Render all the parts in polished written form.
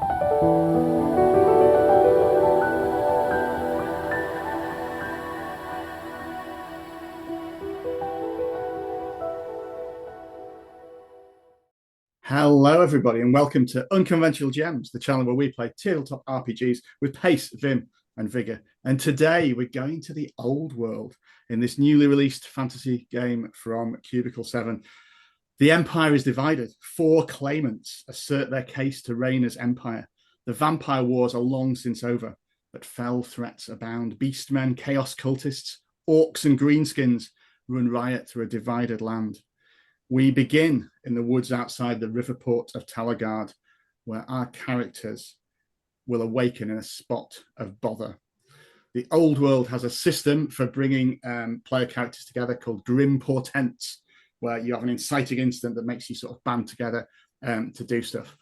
Hello, everybody, and welcome to Unconventional GMs, the channel where we play tabletop RPGs with pace, vim, and vigor. And today we're going to the old world in this newly released fantasy game from Cubicle 7. The Empire is divided. 4 claimants assert their case to reign as Empire. The vampire wars are long since over, but fell threats abound. Beastmen, chaos cultists, orcs, and greenskins run riot through a divided land. We begin in the woods outside the river port of Talagaad, where our characters will awaken in a spot of bother. The old world has a system for bringing player characters together called Grim Portent, where you have an inciting incident that makes you sort of band together to do stuff.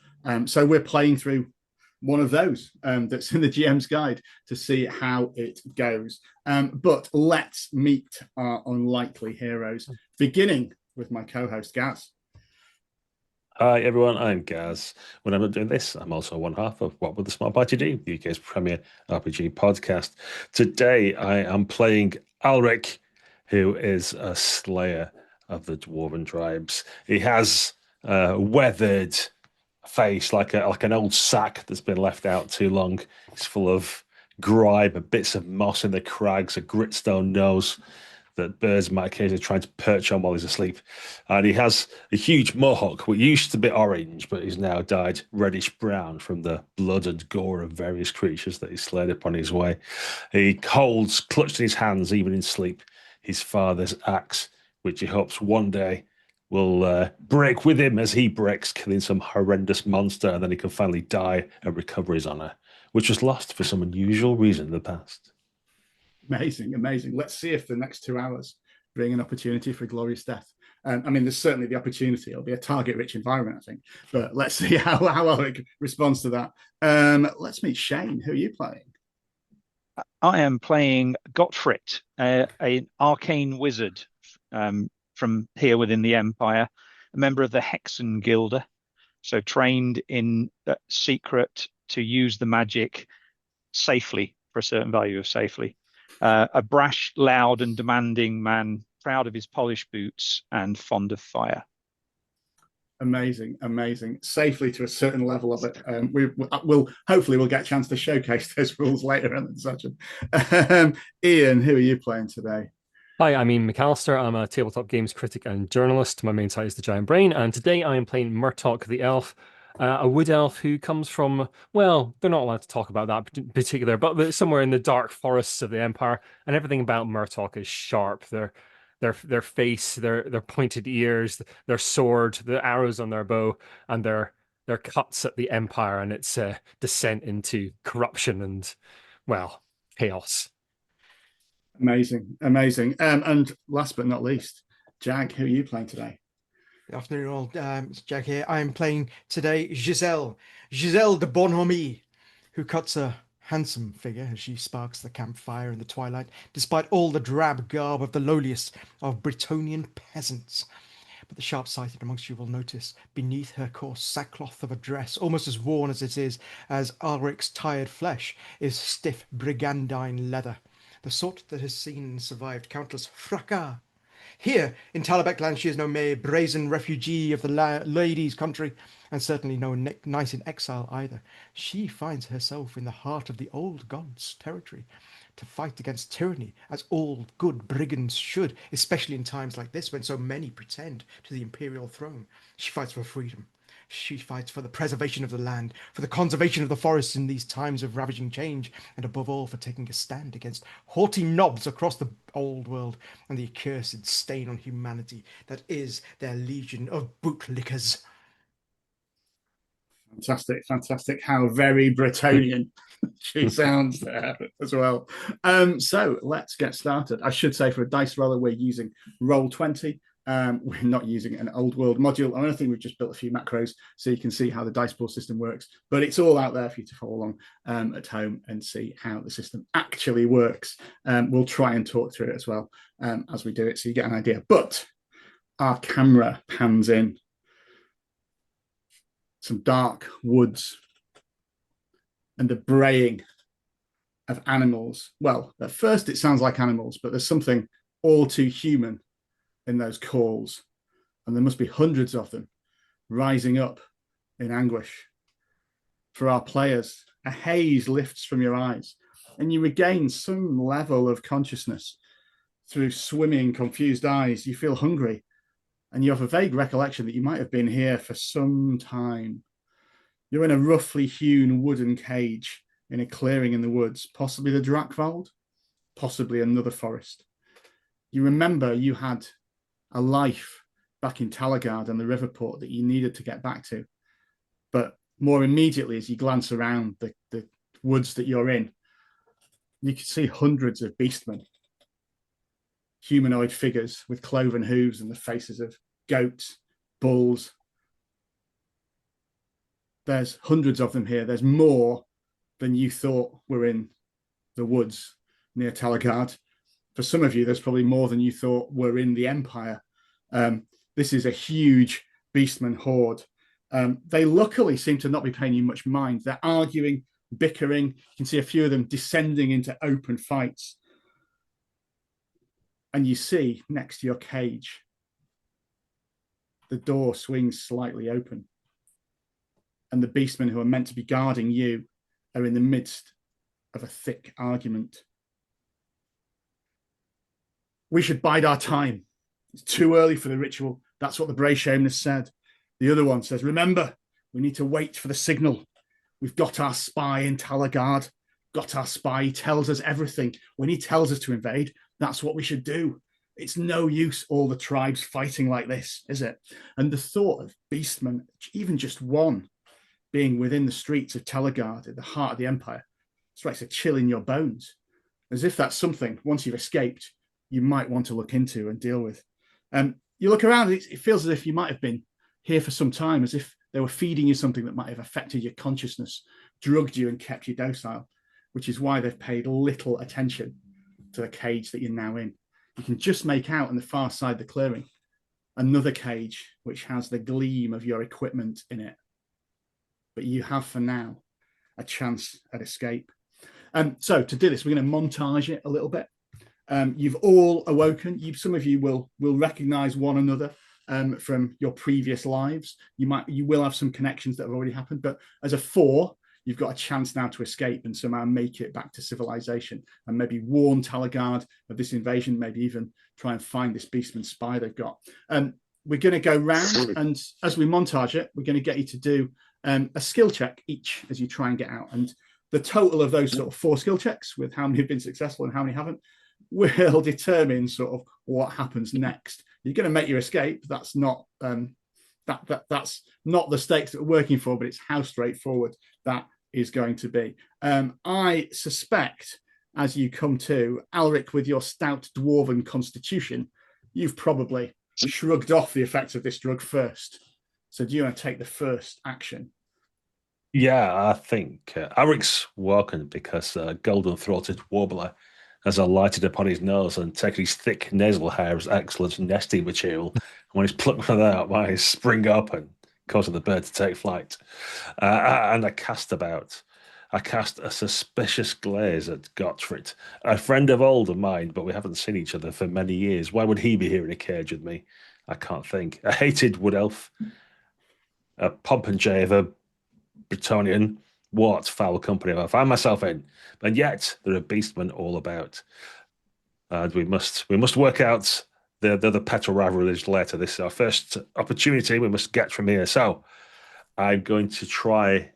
So we're playing through one of those that's in the GM's guide to see how it goes. But let's meet our unlikely heroes, beginning with my co-host Gaz. Hi everyone, I'm Gaz. When I'm not doing this, I'm also one half of What Would the Smart Party Do, the UK's premier RPG podcast. Today I am playing Alric, who is a slayer of the dwarven tribes. He has a weathered face like an old sack that's been left out too long. He's full of grime and bits of moss in the crags, a gritstone nose that birds might occasionally try to perch on while he's asleep. And he has a huge mohawk, which used to be orange, but is now dyed reddish brown from the blood and gore of various creatures that he slayed upon his way. He holds, clutched in his hands, even in sleep, his father's axe, which he hopes one day will break with him as he breaks, killing some horrendous monster, and then he can finally die and recover his honor, which was lost for some unusual reason in the past. Amazing. Let's see if the next 2 hours bring an opportunity for glorious death. I mean, there's certainly the opportunity. It'll be a target-rich environment, I think. But let's see how Alec responds to that. Let's meet Shane. Who are you playing? I am playing Gottfried, an arcane wizard from here within the Empire, a member of the Hexen Guilder, so trained in secret to use the magic safely for a certain value of safely. A brash, loud, and demanding man, proud of his polished boots and fond of fire. Amazing. Safely to a certain level of it. We'll hopefully get a chance to showcase those rules later in the session. Ian, who are you playing today? Hi, I'm Ian McAllister. I'm a tabletop games critic and journalist. My main site is The Giant Brain, and today I am playing Murtok the Elf, a wood elf who comes from, well, they're not allowed to talk about that in particular, but somewhere in the dark forests of the Empire, and everything about Murtok is sharp. Their face, their pointed ears, their sword, the arrows on their bow, and their cuts at the Empire and its descent into corruption and, well, chaos. Amazing. And last but not least, Jag, who are you playing today? Good afternoon, all. It's Jack here. I'm playing today Giselle de Bonhomie, who cuts a handsome figure as she sparks the campfire in the twilight, despite all the drab garb of the lowliest of Bretonnian peasants. But the sharp-sighted amongst you will notice beneath her coarse sackcloth of a dress, almost as worn as it is as Alric's tired flesh, is stiff brigandine leather, the sort that has seen and survived countless fracas. Here in Talabecland she is no mere brazen refugee of the ladies' country, and certainly no knight in exile either. She finds herself in the heart of the old gods' territory, to fight against tyranny, as all good brigands should, especially in times like this when so many pretend to the imperial throne. She fights for freedom. She fights for the preservation of the land, for the conservation of the forests in these times of ravaging change, and above all for taking a stand against haughty knobs across the old world and the accursed stain on humanity that is their legion of bootlickers. Fantastic. How very Bretonian she sounds there as well. So let's get started. I should say for a dice roller, we're using Roll20. We're not using an old world module. I think we've just built a few macros so you can see how the dice pool system works, but it's all out there for you to follow along at home and see how the system actually works. We'll try and talk through it as well as we do it so you get an idea. But our camera pans in some dark woods and the braying of animals. Well, at first it sounds like animals, but there's something all too human in those calls. And there must be hundreds of them rising up in anguish. For our players, a haze lifts from your eyes and you regain some level of consciousness. Through swimming, confused eyes, you feel hungry and you have a vague recollection that you might have been here for some time. You're in a roughly hewn wooden cage in a clearing in the woods, possibly the Drakvald, possibly another forest. You remember you had a life back in Talagaad and the river port that you needed to get back to. But more immediately, as you glance around the woods that you're in, you can see hundreds of beastmen, humanoid figures with cloven hooves and the faces of goats, bulls. There's hundreds of them here. There's more than you thought were in the woods near Talagaad. For some of you, there's probably more than you thought were in the Empire. This is a huge beastman horde. They luckily seem to not be paying you much mind. They're arguing, bickering. You can see a few of them descending into open fights. And you see next to your cage, the door swings slightly open. And the beastmen who are meant to be guarding you are in the midst of a thick argument. We should bide our time. It's too early for the ritual. That's what the Bray Shaman has said. The other one says, remember, we need to wait for the signal. We've got our spy in Talagaad. Got our spy. He tells us everything. When he tells us to invade, that's what we should do. It's no use all the tribes fighting like this, is it? And the thought of beastmen, even just one, being within the streets of Talagaad, at the heart of the Empire, strikes a chill in your bones. As if that's something, once you've escaped, you might want to look into and deal with. You look around, it feels as if you might have been here for some time, as if they were feeding you something that might have affected your consciousness, drugged you and kept you docile, which is why they've paid little attention to the cage that you're now in. You can just make out on the far side of the clearing another cage which has the gleam of your equipment in it. But you have for now a chance at escape. So to do this, we're going to montage it a little bit. You've all awoken. Some of you will recognize one another from your previous lives. You will have some connections that have already happened, but as a 4, you've got a chance now to escape and somehow make it back to civilization and maybe warn Talagaad of this invasion, maybe even try and find this beastman spy they've got. We're going to go round, and as we montage it, we're going to get you to do a skill check each as you try and get out. And the total of those sort of 4 skill checks, with how many have been successful and how many haven't, will determine sort of what happens next. You're going to make your escape. That's not that's not the stakes that we're working for, but it's how straightforward that is going to be. I suspect, as you come to, Alric, with your stout dwarven constitution, you've probably shrugged off the effects of this drug first. So do you want to take the first action? Yeah, I think Alric's welcome because golden-throated warbler has alighted upon his nose and taken his thick nasal hair as excellent nesting material. And when he's plucked one out, I spring up and causing the bird to take flight. And I cast a suspicious glaze at Gottfried, a friend of old of mine, but we haven't seen each other for many years. Why would he be here in a cage with me? I can't think. A hated wood elf, a pomp and jay of a Bretonian. What foul company have I found myself in? And yet there are beastmen all about. And we must work out the petrol rivalries later. This is our first opportunity we must get from here. So I'm going to try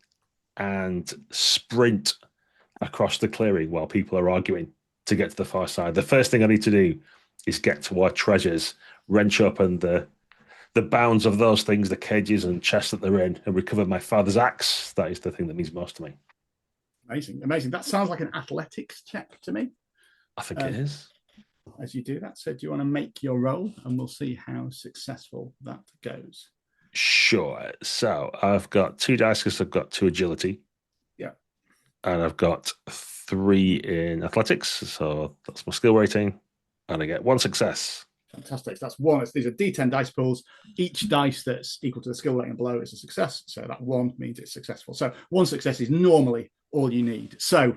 and sprint across the clearing while people are arguing to get to the far side. The first thing I need to do is get to our treasures, wrench open the bounds of those things, the cages and chests that they're in, and recover my father's axe. That is the thing that means most to me. Amazing. That sounds like an athletics check to me. I think it is. As you do that, so do you want to make your roll, and we'll see how successful that goes. Sure. So I've got 2 dice because I've got 2 agility. Yeah. And I've got 3 in athletics, so that's my skill rating, and I get 1 success. Fantastic. That's 1. These are D10 dice pools. Each dice that's equal to the skill rating below is a success. So that 1 means it's successful. So 1 success is normally all you need. So,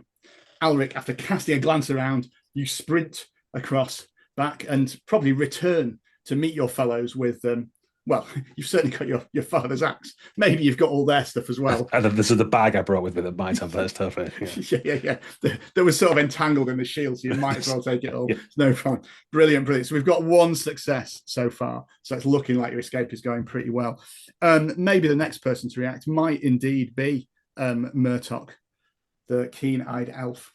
Alric, after casting a glance around, you sprint across back and probably return to meet your fellows with well, you've certainly got your father's axe. Maybe you've got all their stuff as well. And then this is the bag I brought with me that might have their stuff in. Yeah. That was sort of entangled in the shield, so you might as well take it all. Yeah. It's no problem. Brilliant. So we've got one success so far. So it's looking like your escape is going pretty well. Maybe the next person to react might indeed be Murtoch, the keen-eyed elf.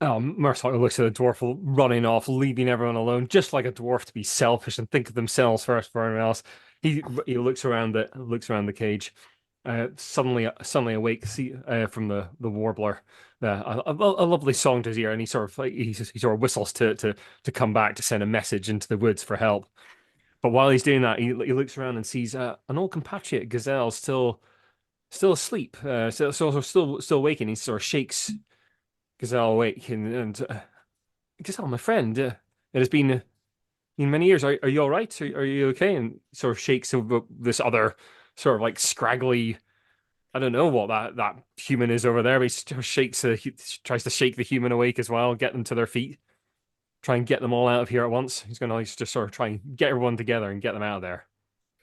Murtoch looks at the dwarf running off, leaving everyone alone, just like a dwarf to be selfish and think of themselves first before anyone else. He looks around the cage, suddenly awake from the warbler. A lovely song to hear, and he sort of whistles to come back to send a message into the woods for help. But while he's doing that, he looks around and sees an old compatriot, Gazelle, still asleep, still waking. He sort of shakes Gazelle awake and Gazelle, my friend, it has been many years. Are you all right? Are you okay? And sort of shakes over this other sort of like scraggly, I don't know what that human is over there, but he sort of tries to shake the human awake as well, get them to their feet, try and get them all out of here at once. He's going to just sort of try and get everyone together and get them out of there.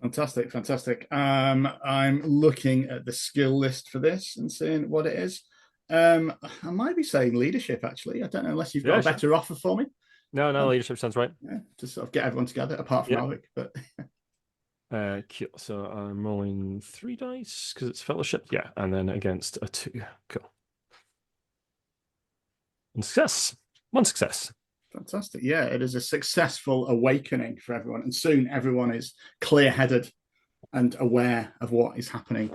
Fantastic. I'm looking at the skill list for this and seeing what it is. I might be saying leadership, actually. I don't know, unless you've got a better offer for me. No, leadership sounds right. Yeah, to sort of get everyone together, apart from Alric. But cool. So I'm rolling 3 dice because it's fellowship. Yeah, and then against a 2. Cool. One success. Fantastic. Yeah, it is a successful awakening for everyone, and soon everyone is clear-headed and aware of what is happening.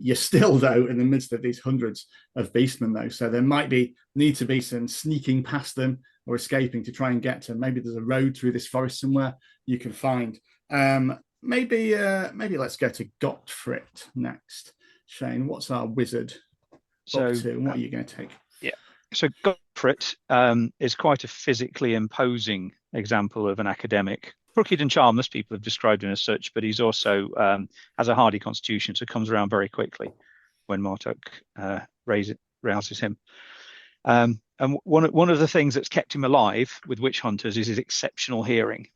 You're still, though, in the midst of these hundreds of beastmen, though, so there might need to be some sneaking past them or escaping to try and get to. Maybe there's a road through this forest somewhere you can find. Maybe let's go to Gottfried next. Shane, what's our wizard up to, and what are you going to take? Yeah, so Gottfried is quite a physically imposing example of an academic. Crooked and charmless, people have described him as such, but he's also has a hardy constitution, so comes around very quickly when Murtoch rouses him. And one of the things that's kept him alive with witch hunters is his exceptional hearing.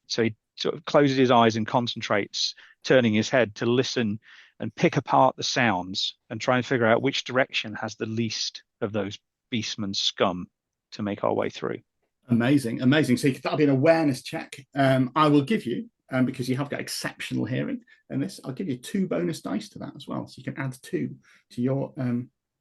So he sort of closes his eyes and concentrates, turning his head to listen and pick apart the sounds and try and figure out which direction has the least of those beastman scum to make our way through. Amazing. So that'll be an awareness check. I will give you, because you have got exceptional hearing in this, I'll give you 2 bonus dice to that as well. So you can add 2 to your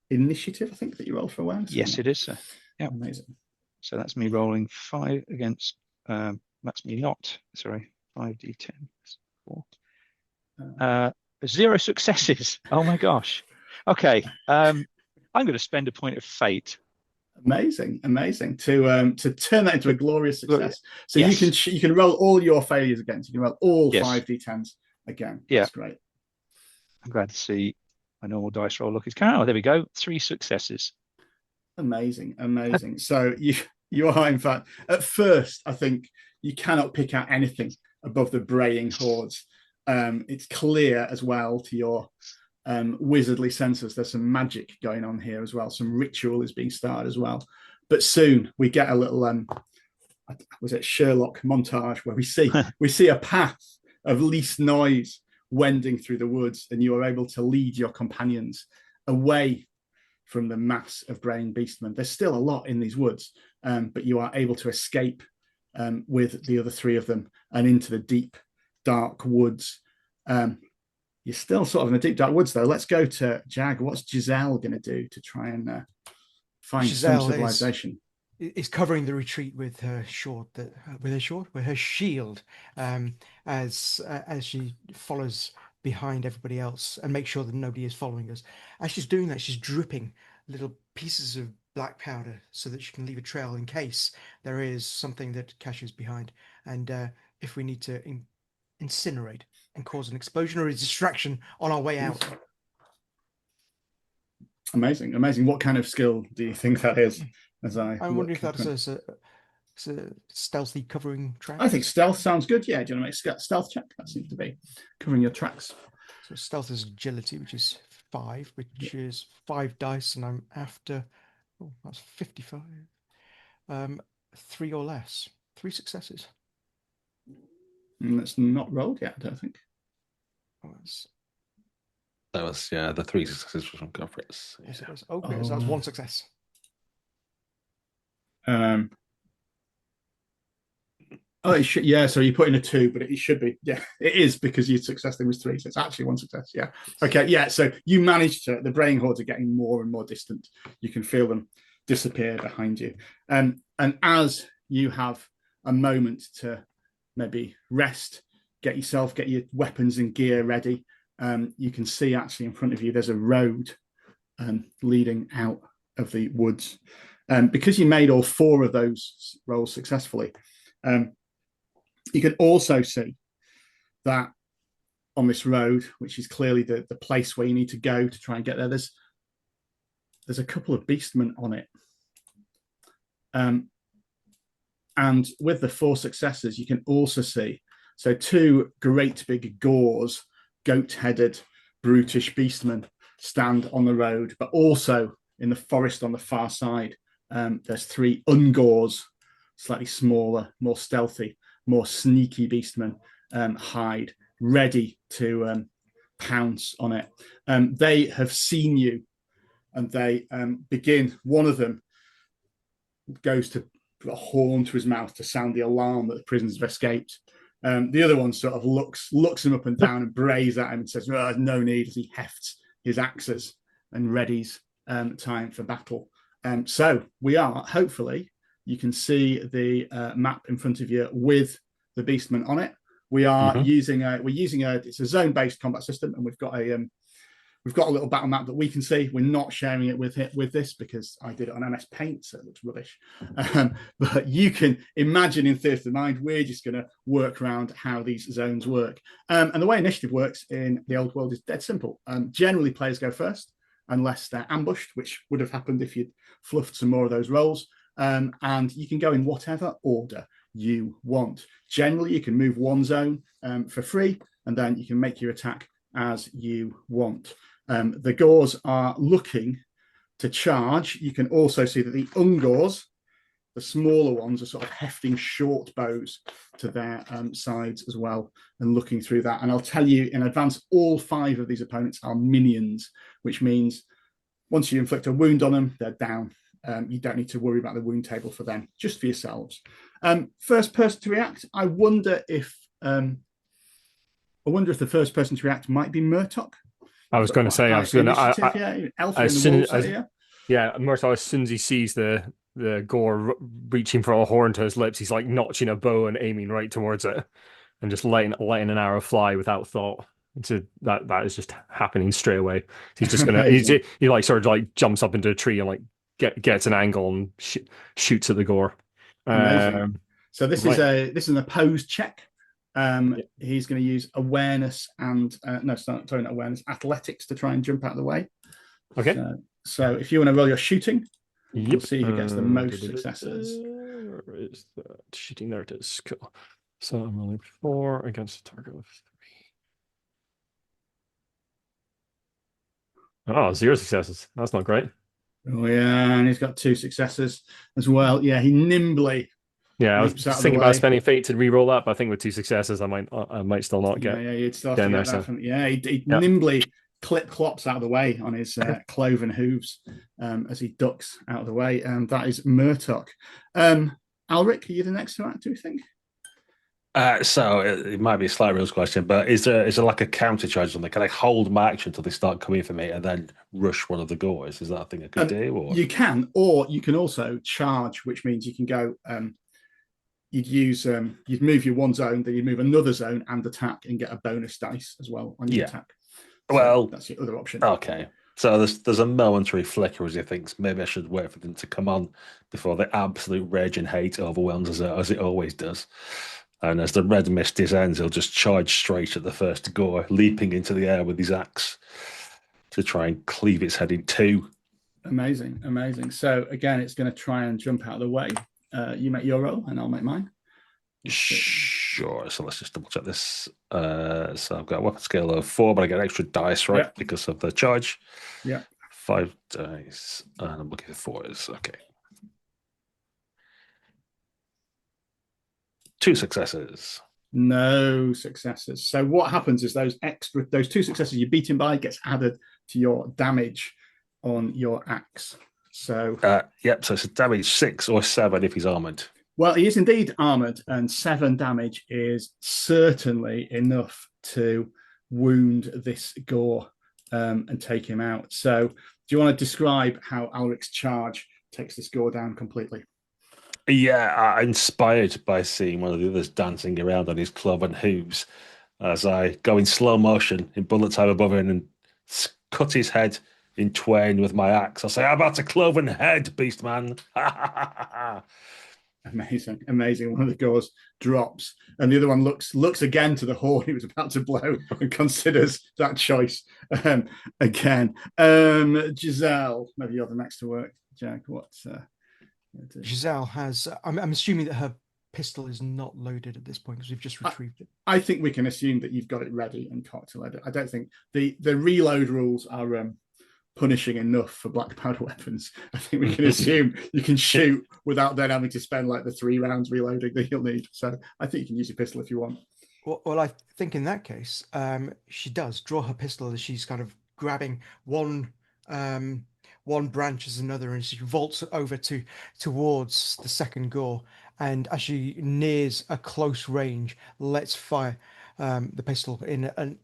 initiative, I think, that you roll for awareness. Yes, it is, sir. Yeah. Amazing. So that's me rolling 5 against, that's me not, sorry, 5d10. 4. 0 successes. Oh my gosh. Okay. I'm going to spend a point of fate. Amazing to turn that into a glorious success. So yes. you can roll all your failures again. So you can roll all 5d10s again. Yeah, that's great. I'm glad to see my normal dice roll look is carrying. Oh, there we go. 3 successes. Amazing. So you are, in fact, at first, I think you cannot pick out anything above the braying hordes. It's clear as well to your wizardly senses there's some magic going on here as well. Some ritual is being started as well. But soon we get a little was it Sherlock montage where we see a path of least noise wending through the woods, and you are able to lead your companions away from the mass of braying beastmen. There's still a lot in these woods, but you are able to escape with the other 3 of them and into the deep, dark woods. You're still sort of in the deep, dark woods, though. Let's go to Jag. What's Giselle going to do to try and find some civilization? Is covering the retreat with her shield, as she follows behind everybody else and make sure that nobody is following us. As she's doing that, she's dripping little pieces of black powder so that she can leave a trail in case there is something that caches behind, and if we need to incinerate and cause an explosion or a distraction on our way out. Amazing. What kind of skill do you think that is? I'm wondering if that's a stealthy covering track. I think stealth sounds good. Yeah, do you want to make a stealth check? That seems to be covering your tracks. So stealth is agility, which is 5, which is 5 dice, and I'm after, oh, that's 55. 3 or less. 3 successes. And that's not rolled yet, I don't think. Oh, that's, That was the 3 successes from Godfrey's. yes, it is. Oh, great. So that's 1 success. Oh, it should, yeah. So you put in a 2, but it should be, yeah, it is because your success thing was 3, so it's actually 1 success. Yeah. Okay. Yeah. So you managed to. The brain hordes are getting more and more distant. You can feel them disappear behind you, and as you have a moment to maybe rest, get your weapons and gear ready, you can see actually in front of you there's a road leading out of the woods. Because you made all 4 of those rolls successfully. You can also see that on this road, which is clearly the place where you need to go to try and get there, there's a couple of beastmen on it. And with the 4 successes, you can also see, so 2 great big gores, goat-headed, brutish beastmen stand on the road, but also in the forest on the far side, there's 3 ungores, slightly smaller, more stealthy, more sneaky beastmen hide, ready to pounce on it. They have seen you, and they begin. One of them goes to put a horn to his mouth to sound the alarm that the prisoners have escaped. The other one sort of looks him up and down and brays at him and says, "There's no need," as he hefts his axes and readies time for battle. So we are, hopefully, you can see the map in front of you with the beastmen on it. We are using it's a zone-based combat system, and we've got a little battle map that we can see. We're not sharing it with this because I did it on MS Paint, so it looks rubbish. But you can imagine in Theatre of the Mind, we're just going to work around how these zones work. And the way initiative works in the old world is dead simple. Generally, players go first, unless they're ambushed, which would have happened if you'd fluffed some more of those rolls. And you can go in whatever order you want. Generally, you can move 1 zone for free, and then you can make your attack as you want. The gores are looking to charge. You can also see that the ungors, the smaller ones, are sort of hefting short bows to their sides as well and looking through that. And I'll tell you in advance, all 5 of these opponents are minions, which means once you inflict a wound on them, they're down. You don't need to worry about the wound table for them, just for yourselves. First person to react, I wonder if the first person to react might be Murtok. I was going to say, Alpha in the walls here. Yeah, Murtok, as soon as he sees the gore reaching for a horn to his lips, he's like notching a bow and aiming right towards it, and just letting an arrow fly without thought. So that is just happening straight away. He's just gonna he like sort of like jumps up into a tree and like gets an angle and shoots at the gore. So this is an opposed check. He's going to use awareness and not awareness, athletics to try and jump out of the way. Okay. So if you want to roll your shooting, we'll see who gets the most successes. Where is that shooting? There it is. Cool. So I'm rolling 4 against a target of 3. Oh, 0 successes. That's not great. Oh yeah, and he's got 2 successes as well. Yeah, he nimbly. Yeah, I was thinking about spending fate to re-roll that, but I think with 2 successes, I might still not get. Yeah, you'd still have to get that from. Yeah, he nimbly clops out of the way on his cloven hooves as he ducks out of the way, and that is Murtok. Alric, are you the next to act? Do you think? So it might be a slight rules question, but is there like a counter charge on there? Can I hold my action until they start coming for me and then rush one of the gores? Is that a thing I could do? Or? You can, or you can also charge, which means you can go. You'd move your 1 zone, then you'd move another zone and attack and get a bonus dice as well on your attack. So well, that's your other option. Okay. So there's a momentary flicker as he thinks maybe I should wait for them to come on before the absolute rage and hate overwhelms as it always does. And as the red mist descends, he'll just charge straight at the first gore, leaping into the air with his axe to try and cleave its head in 2. Amazing. So again, it's going to try and jump out of the way. You make your roll, and I'll make mine. Sure. So let's just double check this. So I've got a weapon scale of 4, but I get extra dice, right? Yeah. Because of the charge. Yeah. 5 dice. And I'm looking for 4s. Okay. 2 successes. No successes. So what happens is those 2 successes you beat him by gets added to your damage on your axe. So yep. So it's a damage 6 or 7 if he's armored. Well, he is indeed armored, and 7 damage is certainly enough to wound this Gore and take him out. So, do you want to describe how Alric's charge takes this Gore down completely? Yeah, I'm inspired by seeing one of the others dancing around on his club and hooves as I go in slow motion in bullet time above him and cut his head in twain with my axe. I'll say, "How about a cloven head, beastman?" Amazing, amazing. One of the Gores drops, and the other one looks again to the horn he was about to blow and considers that choice again. Giselle, maybe you're the next to work. Jack, what's Giselle has. I'm assuming that her pistol is not loaded at this point because we've just retrieved it. I think we can assume that you've got it ready and cocked to load it. I don't think the reload rules are punishing enough for black powder weapons. I think we can assume you can shoot without then having to spend like the 3 rounds reloading that you'll need. So I think you can use your pistol if you want. Well, I think in that case, she does draw her pistol as she's kind of grabbing one branch as another, and she vaults over towards the second Gore. And as she nears a close range, lets fire the pistol in an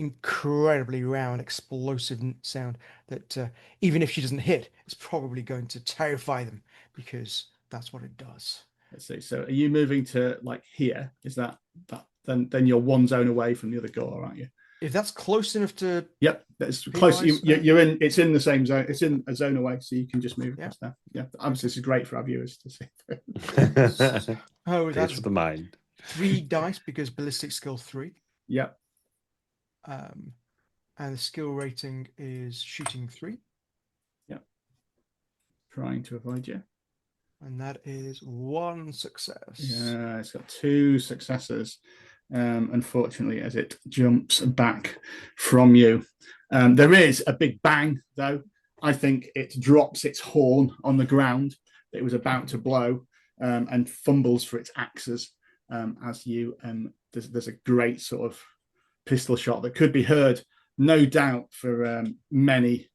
incredibly round, explosive sound that even if she doesn't hit, it's probably going to terrify them because that's what it does. Let's see. So are you moving to like here? Is that then you're 1 zone away from the other Gore, aren't you? If that's close enough to... Yep, that's close. You're in. It's in the same zone. It's in a zone away, so you can just move across there. Yeah, obviously, this is great for our viewers to see. Oh, that's for the mind. 3 dice because ballistic skill 3. Yep. And the skill rating is shooting 3. Yep. Trying to avoid you. And that is 1 success. Yeah, it's got 2 successes. Unfortunately, as it jumps back from you. There is a big bang, though. I think it drops its horn on the ground that it was about to blow and fumbles for its axes as you... there's a great sort of pistol shot that could be heard, no doubt, for many,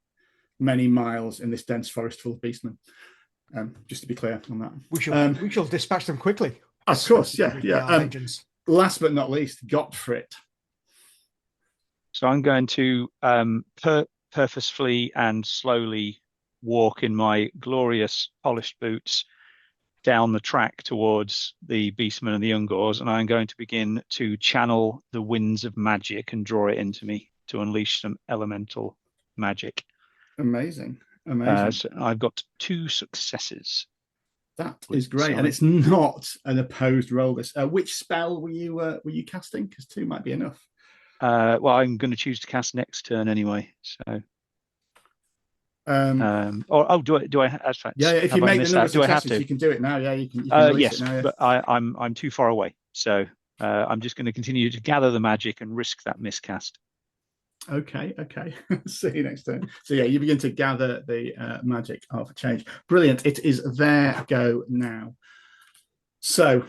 many miles in this dense forest full of beastmen. Just to be clear on that. We shall dispatch them quickly. Of course, yeah. Last but not least, Gottfried. So I'm going to purposefully and slowly walk in my glorious polished boots down the track towards the beastmen and the Ungors, and I'm going to begin to channel the winds of magic and draw it into me to unleash some elemental magic. Amazing. So I've got 2 successes. That is great, and it's not an opposed roll. This. Which spell were you casting? Because 2 might be enough. Well, I'm going to choose to cast next turn anyway. So, do I? That's right. Yeah, if you make the number of successes, you can do it now. Yeah, you can yes, it now, yeah. But I'm too far away, so I'm just going to continue to gather the magic and risk that miscast. Okay. See you next turn. So yeah, you begin to gather the magic of change. Brilliant. It is their go now. So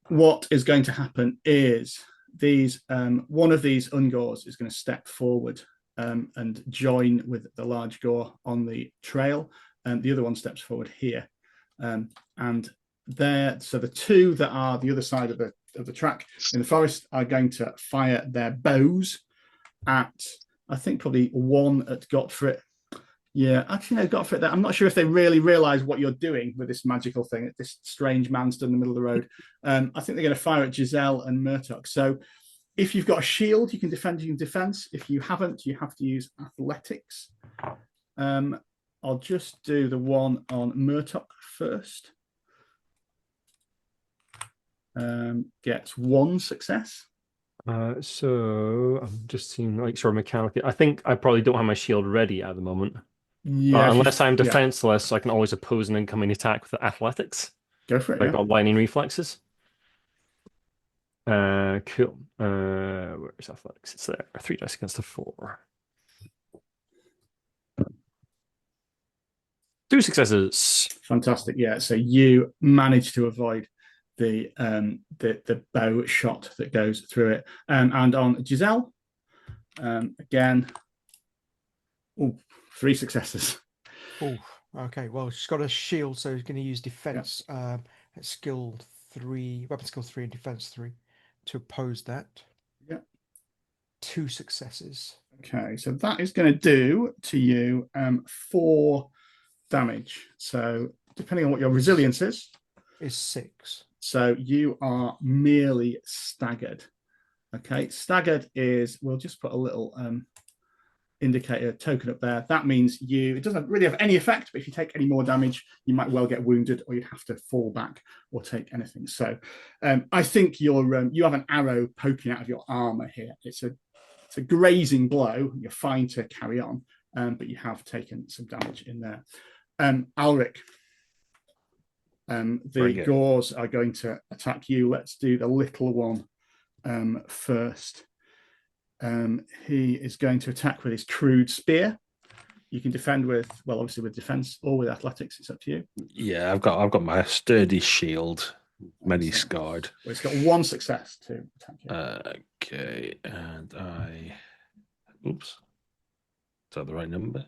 what is going to happen is these one of these Ungors is going to step forward and join with the large Gore on the trail, and the other one steps forward here. And there, so the 2 that are the other side of the track in the forest are going to fire their bows at, I think, probably 1 at Gottfried. Yeah, actually, no, Gottfried. I'm not sure if they really realize what you're doing with this magical thing. This strange man stood in the middle of the road. I think they're going to fire at Giselle and Murtok. So if you've got a shield, you can defend using defense. If you haven't, you have to use athletics. I'll just do the one on Murtok first. Gets 1 success. So I'm just seeing, like, sort of mechanically. I think I probably don't have my shield ready at the moment. Yeah, unless I'm defenseless, I can always oppose an incoming attack with athletics. Go for it. I've got lightning reflexes. Cool. Where's athletics? It's there. 3 dice against a 4. 2 successes. Fantastic. Yeah. So you manage to avoid the bow shot that goes through it. And on Giselle, again, 3 successes. Oh, okay. Well, she's got a shield, so she's going to use defense. At skill 3, weapon skill 3 and defense 3 to oppose that. Yeah. 2 successes. Okay, so that is going to do to you 4 damage. So depending on what your resilience is 6. So you are merely staggered. Okay, staggered is, we'll just put a little indicator token up there. That means it doesn't really have any effect, but if you take any more damage, you might well get wounded, or you'd have to fall back or take anything. So I think you have an arrow poking out of your armor here. It's a grazing blow. You're fine to carry on, but you have taken some damage in there. Alric, the Gores are going to attack you. Let's do the little one first. He is going to attack with his crude spear. You can defend with, well, obviously with defense or with athletics. It's up to you. Yeah, I've got my sturdy shield, many scarred. Well, it's got 1 success to attack you. Okay, and oops, is that the right number?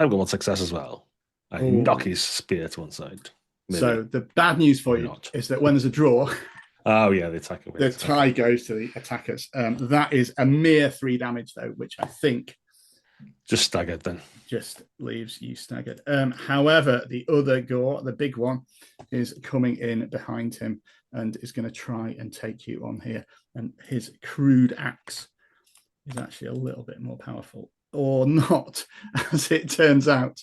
I've got 1 success as well. I knock his spear to one side. Maybe. So the bad news for you is that when there's a draw, oh yeah, the attacker wins. The tie goes to the attackers. That is a mere 3 damage though, which I think just staggered then. Just leaves you staggered. However, the other Gore, the big one, is coming in behind him and is going to try and take you on here. And his crude axe is actually a little bit more powerful, or not, as it turns out.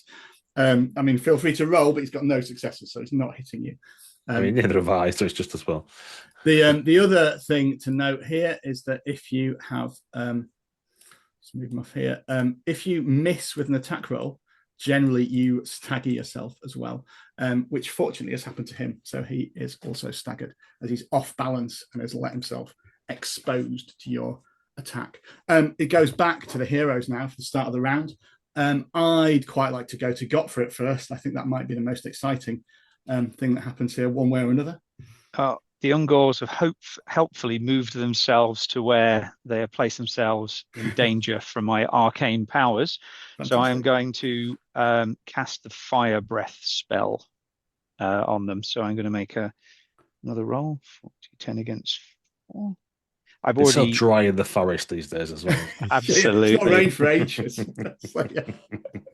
I mean, feel free to roll, but he's got no successes, so he's not hitting you. I mean, neither have I, so it's just as well. The other thing to note here is that if you have, let's move him off here. If you miss with an attack roll, generally you stagger yourself as well, which fortunately has happened to him. So he is also staggered as he's off balance and has let himself exposed to your attack. It goes back to the heroes now for the start of the round. I'd quite like to go to Gottfried first. I think that might be the most exciting thing that happens here, one way or another. The Ungors have helpfully moved themselves to where they have placed themselves in danger from my arcane powers. Fantastic. So I am going to cast the fire breath spell on them. So I'm going to make another roll. 10 against 4. It's so dry in the forest these days as well. Absolutely. It's not rained for ages.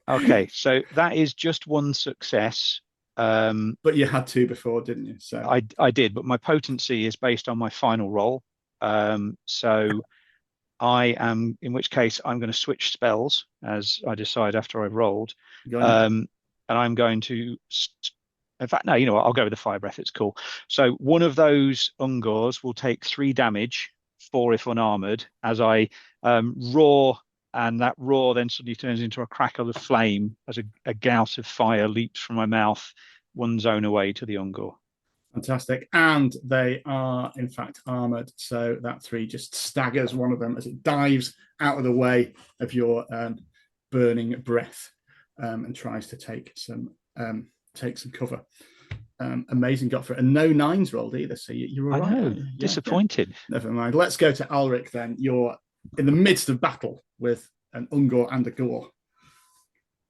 Okay, so that is just 1 success. But you had 2 before, didn't you? So I did, but my potency is based on my final roll. So I am, in which case I'm going to switch spells as I decide after I've rolled. And I'm going to, in fact, no, you know what? I'll go with the fire breath. It's cool. So one of those Ungors will take 3 damage, 4 if unarmored, as I roar. And that roar then suddenly turns into a crackle of flame as a gout of fire leaps from my mouth, 1 zone away to the Ungor. Fantastic. And they are, in fact, armored. So that 3 just staggers one of them as it dives out of the way of your burning breath and tries to take some cover. Amazing, Gottfried. And no 9s rolled either. So you're all right. I know. Disappointed. Yeah. Never mind. Let's go to Alric then. You're in the midst of battle with an Ungor and a Gore.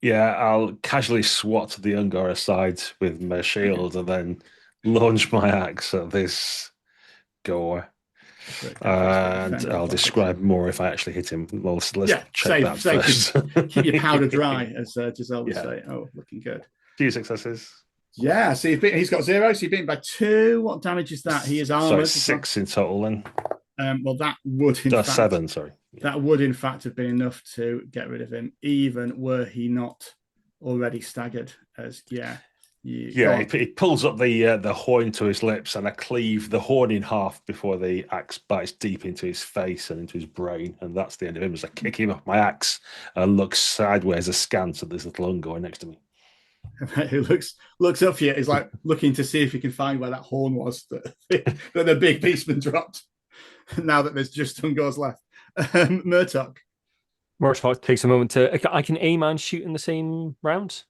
Yeah, I'll casually swat the Ungor aside with my shield and then launch my axe at this Gore. And I'll describe more if I actually hit him. Well, let's check that first. Keep your powder dry, as Giselle would say. Oh, looking good. Few successes. Yeah, so he's got 0, so you've beaten by 2. What damage is that? He is armored. So 6 in total then. Well, that would in fact 7. Sorry, that would in fact have been enough to get rid of him, even were he not already staggered. As he pulls up the horn to his lips, and I cleave the horn in half before the axe bites deep into his face and into his brain, and that's the end of him. As I kick him off my axe and look sideways askance at this little Ungor next to me. who looks up for you, is like looking to see if he can find where that horn was that the big beastman dropped. Now that there's just Ungors left, Murtok. Murtok takes a moment to. I can aim and shoot in the same round.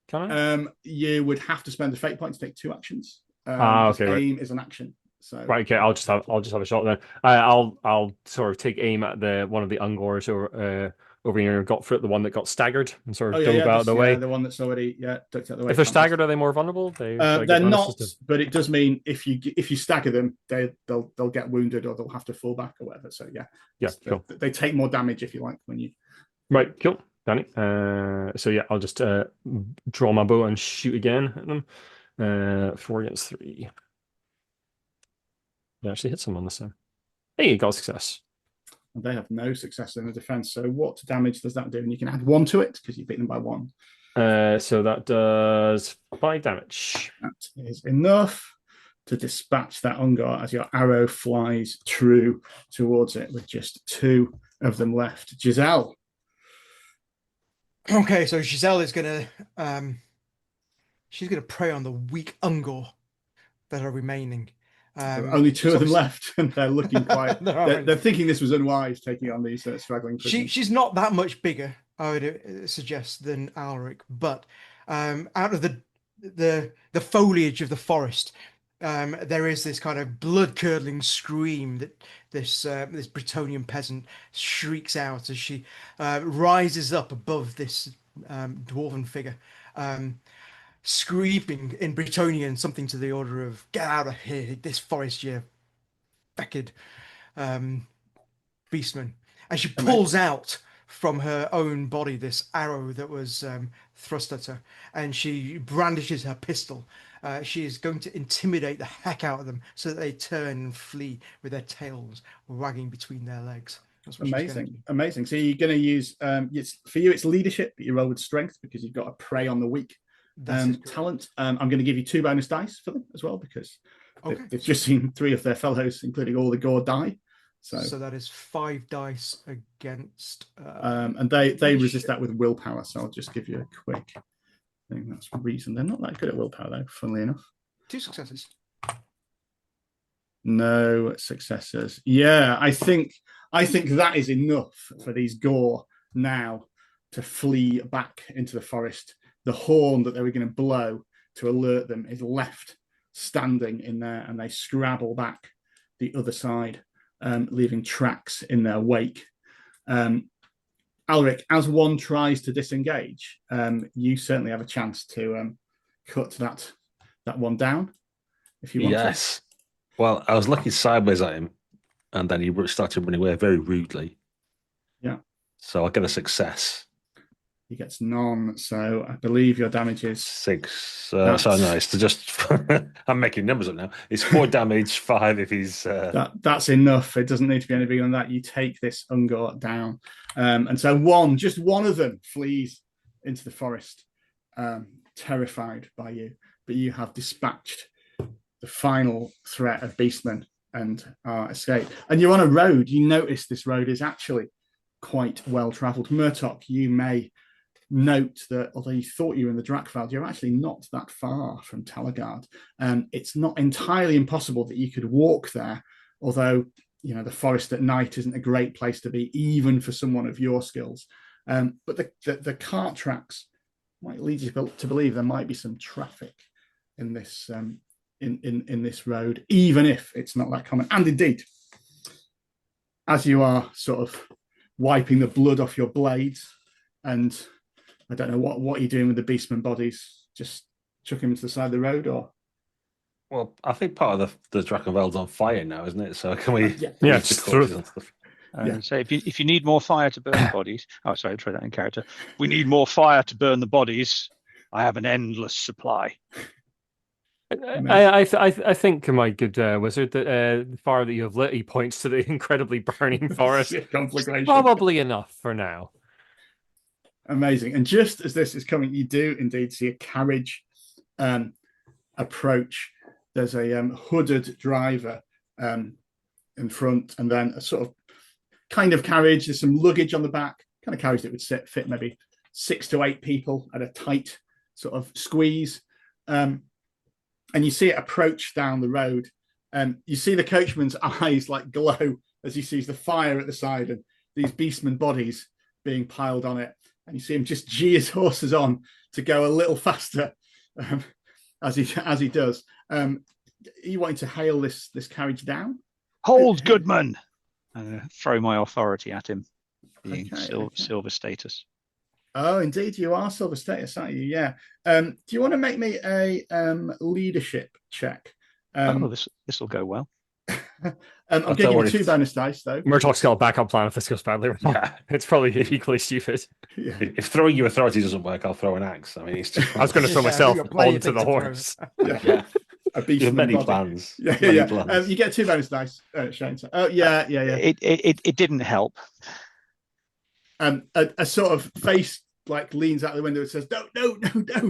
Can I? You would have to spend a fate point to take 2 actions. Okay. Aim is an action. So right, okay. I'll just have a shot then. I'll sort of take aim at the one of the Ungors or over here, Gottfried, the one that got staggered, and sort of dove out of the way. The one that's already ducked out the way. If they're staggered, are they more vulnerable? They're not, but it does mean if you stagger them, they'll get wounded or they'll have to fall back or whatever. So cool. They take more damage if you like when you. Right, cool, Danny. So yeah, I'll just draw my bow and shoot again at them. 4 against 3. They actually hit someone this time. Hey, you got success. And they have no success in the defense. So what damage does that do? And you can add 1 to it because you beat them by 1. So that does 5 damage. That is enough to dispatch that Ungor as your arrow flies true towards it with just 2 of them left. Giselle. Okay, so Giselle is gonna she's gonna prey on the weak Ungor that are remaining. Only 2 of them left, and they're looking quite. they're thinking this was unwise, taking on these struggling prisoners. She's not that much bigger, I would suggest, than Alric, but out of the foliage of the forest, there is this kind of blood-curdling scream that this Bretonnian peasant shrieks out as she rises up above this dwarven figure. Screaming in Bretonnian something to the order of "Get out of here, this forest, you fecked beastman!" And she pulls out from her own body this arrow that was thrust at her, and she brandishes her pistol. She is going to intimidate the heck out of them so that they turn and flee with their tails wagging between their legs. Amazing. So you're going to use for you it's leadership, but you roll with strength because you've got to prey on the weak. Talent. I'm going to give you 2 bonus dice for them as well because they've just seen 3 of their fellows, including all the gore, die. So that is 5 dice against. And they resist that with willpower. So I'll just give you a quick thing. That's the reason they're not that good at willpower, though. Funnily enough, 2 successes. No successes. Yeah, I think that is enough for these gore now to flee back into the forest. The horn that they were going to blow to alert them is left standing in there, and they scrabble back the other side, leaving tracks in their wake. Alric, as one tries to disengage, you certainly have a chance to cut that one down if you want to. Yes. Well, I was looking sideways at him, and then he started running away very rudely. Yeah. So I'll get a success. He gets none, so I believe your damage is 6. So nice to just. I'm making numbers up now. It's 4 damage, 5 if he's. That's enough. It doesn't need to be any bigger than that. You take this Ungor down, and so just one of them flees into the forest, terrified by you. But you have dispatched the final threat of beastmen and escape. And you're on a road. You notice this road is actually quite well travelled. Murtok, you may note that although you thought you were in the Drakveld, you're actually not that far from Talagaad. It's not entirely impossible that you could walk there, although the forest at night isn't a great place to be, even for someone of your skills. But the cart tracks might lead you to believe there might be some traffic in this in this road, even if it's not that common. And indeed, as you are sort of wiping the blood off your blades and I don't know what you're doing with the beastman bodies. Just chuck him to the side of the road, or? Well, I think part of the Drakenveld's on fire now, isn't it? So can we? Just throw it. So if you need more fire to burn the bodies, sorry, try that in character. We need more fire to burn the bodies. I have an endless supply. I think, my good wizard, that the fire that you have lit, he points to the incredibly burning forest. Probably enough for now. Amazing. And just as this is coming, you do indeed see a carriage approach. There's a hooded driver in front, and then a sort of kind of carriage. There's some luggage on the back, kind of carriage that would fit maybe 6 to 8 people at a tight sort of squeeze, and you see it approach down the road. You see the coachman's eyes like glow as he sees the fire at the side and these beastman bodies being piled on it. And you see him just gee his horses on to go a little faster as he does. You wanting to hail this carriage down? Hold, Goodman! Throw my authority at him, being Okay. silver status. Oh, indeed, you are silver status, aren't you? Yeah. Do you want to make me a leadership check? This will go well. I'm giving you 2 bonus dice, though. Murtaugh's got a backup plan if this goes badly. Yeah. It's probably equally stupid. Yeah. If throwing your authority doesn't work, I'll throw an axe. I mean, it's just. I was going to throw Yeah, myself you've got plenty of onto the things to throw. horse. Yeah. A You beastman have many body. plans. Yeah, Many yeah. plans. You get 2 bonus dice, Shane. Yeah. It didn't help. A sort of face like leans out the window and says, "No,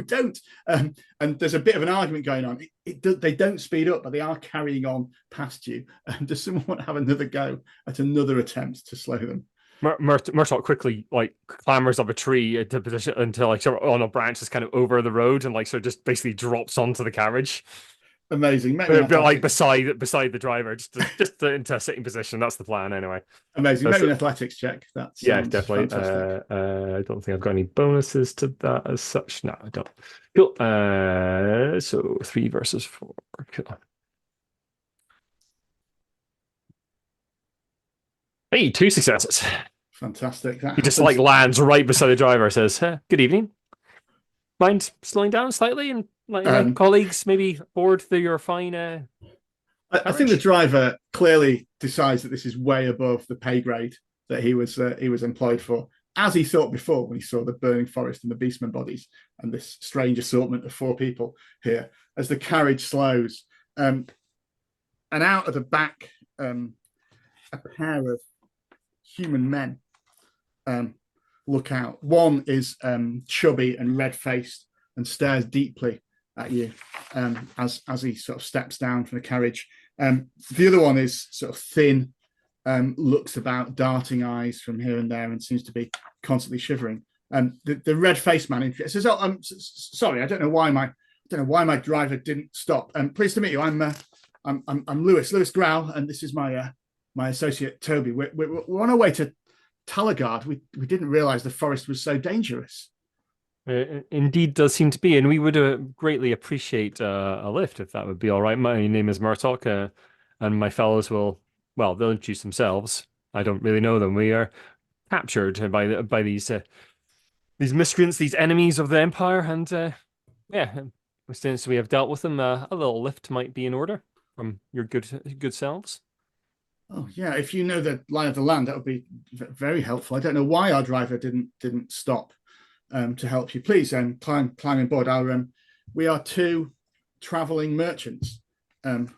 don't." And there's a bit of an argument going on. They don't speed up, but they are carrying on past you. Does someone want to have another go at another attempt to slow them? Murtaugh quickly clambers up a tree into position until sort of on a branch is kind of over the road and sort of just basically drops onto the carriage. Amazing. But beside the driver, just into a sitting position. That's the plan anyway. Amazing. Maybe an athletics check. That's definitely. fantastic. I don't think I've got any bonuses to that as such. No, I don't. Cool. So 3 versus 4. Cool. Hey, 2 successes. Fantastic. He just lands right beside the driver. Says, "Good evening. Mind slowing down slightly and my colleagues maybe board your fine." I think the driver clearly decides that this is way above the pay grade that he was employed for, as he thought before when he saw the burning forest and the beastman bodies and this strange assortment of 4 people here. As the carriage slows, and out of the back, a pair of human men look out. One is chubby and red-faced and stares deeply at you as he sort of steps down from the carriage. The other one is sort of thin, looks about, darting eyes from here and there, and seems to be constantly shivering. The red-faced man says, "Oh, I'm sorry. I don't know why my driver didn't stop. Pleased to meet you. I'm Lewis Growl, and this is my associate Toby. We're on our way to Talagaad. We didn't realize the forest was so dangerous." Indeed does seem to be, and we would greatly appreciate a lift if that would be all right. My name is Murtaugh, and my fellows they'll introduce themselves. I don't really know them. We are captured by these miscreants, these enemies of the Empire, and since we have dealt with them, a little lift might be in order from your good selves. Oh yeah, if you know the lie of the land, that would be very helpful. I don't know why our driver didn't stop to help you. Please climb on board. We are 2 traveling merchants on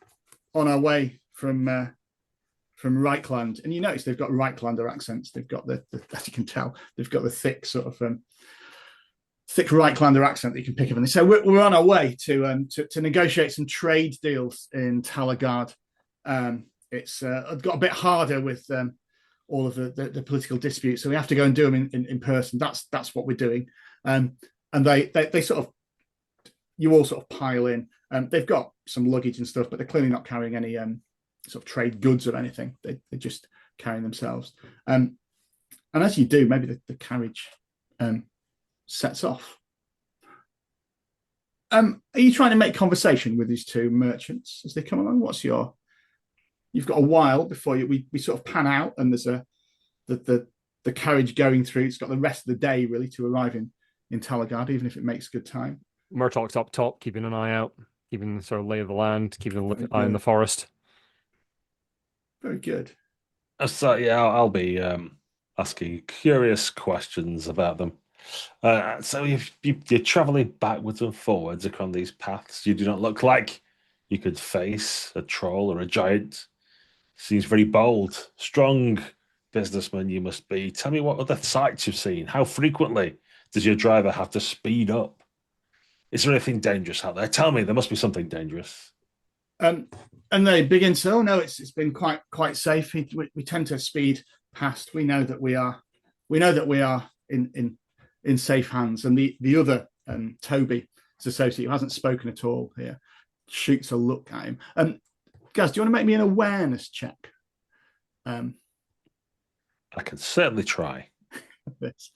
our way from Reichland, and you notice they've got Reichlander accents. They've got the as you can tell, they've got the thick sort of thick Reichlander accent that you can pick up. And they say we're on our way to negotiate some trade deals in Talagaad. It's got a bit harder with all of the political disputes, so we have to go and do them in person. That's what we're doing. And they sort of, you all sort of pile in. They've got some luggage and stuff, but they're clearly not carrying any sort of trade goods or anything. They're just carrying themselves. And as you do, maybe the carriage sets off. Are you trying to make conversation with these 2 merchants as they come along? You've got a while before we sort of pan out, and there's the carriage going through. It's got the rest of the day really to arrive in Talagaad, even if it makes good time. Murtaugh's up top, keeping an eye out, keeping the sort of lay of the land, keeping an eye on the forest. Very good. So I'll be asking curious questions about them. So if you're traveling backwards and forwards across these paths, you do not look like you could face a troll or a giant. Seems very bold, strong businessman you must be. Tell me what other sights you've seen. How frequently does your driver have to speed up? Is there anything dangerous out there? Tell me, there must be something dangerous. And they begin to, oh no, it's been quite safe. We tend to speed past. We know that we are in safe hands. And the other Toby, his associate, who hasn't spoken at all here, shoots a look at him. Gaz, do you want to make me an awareness check? I can certainly try. This.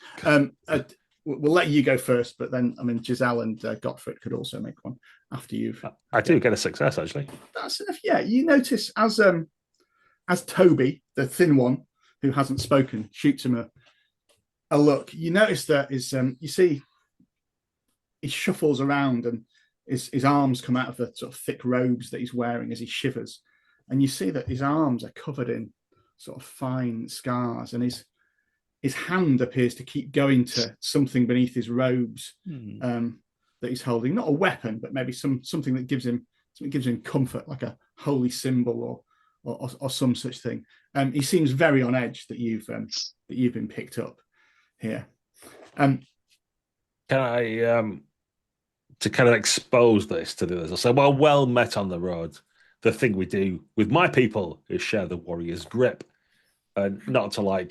We'll let you go first, but then, I mean, Giselle and Gottfried could also make one after you've. I do get a success, actually. That's enough. Yeah, you notice as Toby, the thin one who hasn't spoken, shoots him a look. You notice that you see he shuffles around and his arms come out of the sort of thick robes that he's wearing as he shivers, and you see that his arms are covered in sort of fine scars, and his hand appears to keep going to something beneath his robes that he's holding. Not a weapon, but maybe something that gives him comfort, like a holy symbol or some such thing. He seems very on edge that you've been picked up here. Can I to kind of expose this to the others? I'll say, well met on the road. The thing we do with my people is share the warrior's grip, and not to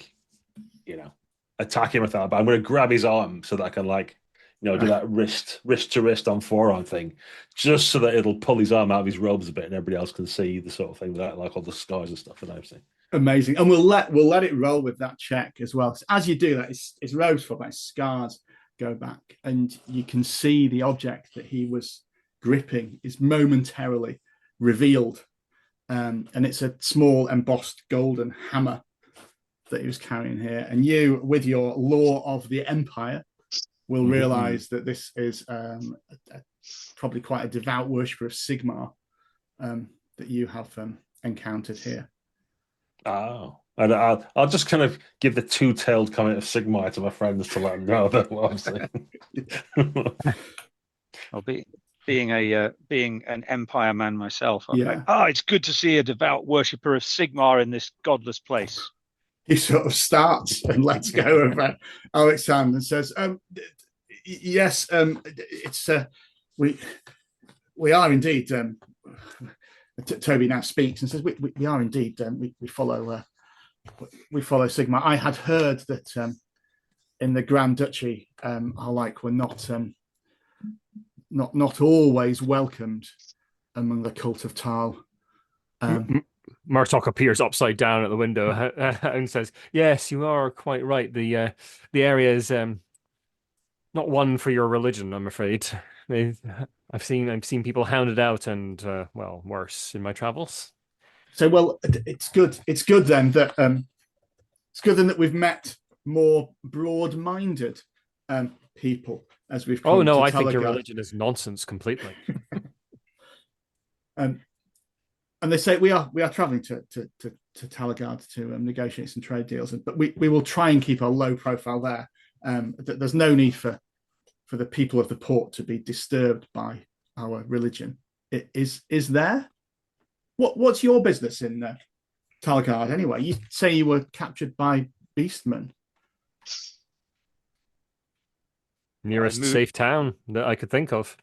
attack him with that. But I'm going to grab his arm so that I can do that wrist to wrist on forearm thing, just so that it'll pull his arm out of his robes a bit, and everybody else can see the sort of thing that all the scars and stuff that I've seen. Amazing, and we'll let it roll with that check as well. So as you do that, his robes fall back, his scars go back, and you can see the object that he was gripping is momentarily revealed, and it's a small embossed golden hammer that he was carrying here. And you, with your lore of the Empire, will realize that this is probably quite a devout worshipper of Sigmar that you have encountered here. Oh, and I'll just kind of give the two-tailed comment of Sigmar to my friends to let them know that what I'm saying. I'll being an Empire man myself. I'm Yeah. like, it's good to see a devout worshipper of Sigmar in this godless place. He sort of starts and lets go of Alex's hand and says, yes, it's we are indeed. Toby now speaks and says, we are indeed. We follow Sigmar. I had heard that in the Grand Duchy, our were not always welcomed among the cult of Tal. Murtock appears upside down at the window and says, "Yes, you are quite right. The area is not one for your religion, I'm afraid. I've seen people hounded out and worse in my travels." So, well, it's good. It's good then that we've met more broad-minded people as we've come to I Talagaad. think your religion is nonsense completely. And they say we are traveling to Talagaad to negotiate some trade deals, but we will try and keep a low profile there. There's no need for the people of the port to be disturbed by our religion. Is there? What's your business in Talagaad anyway? You say you were captured by beastmen. Nearest safe town that I could think of.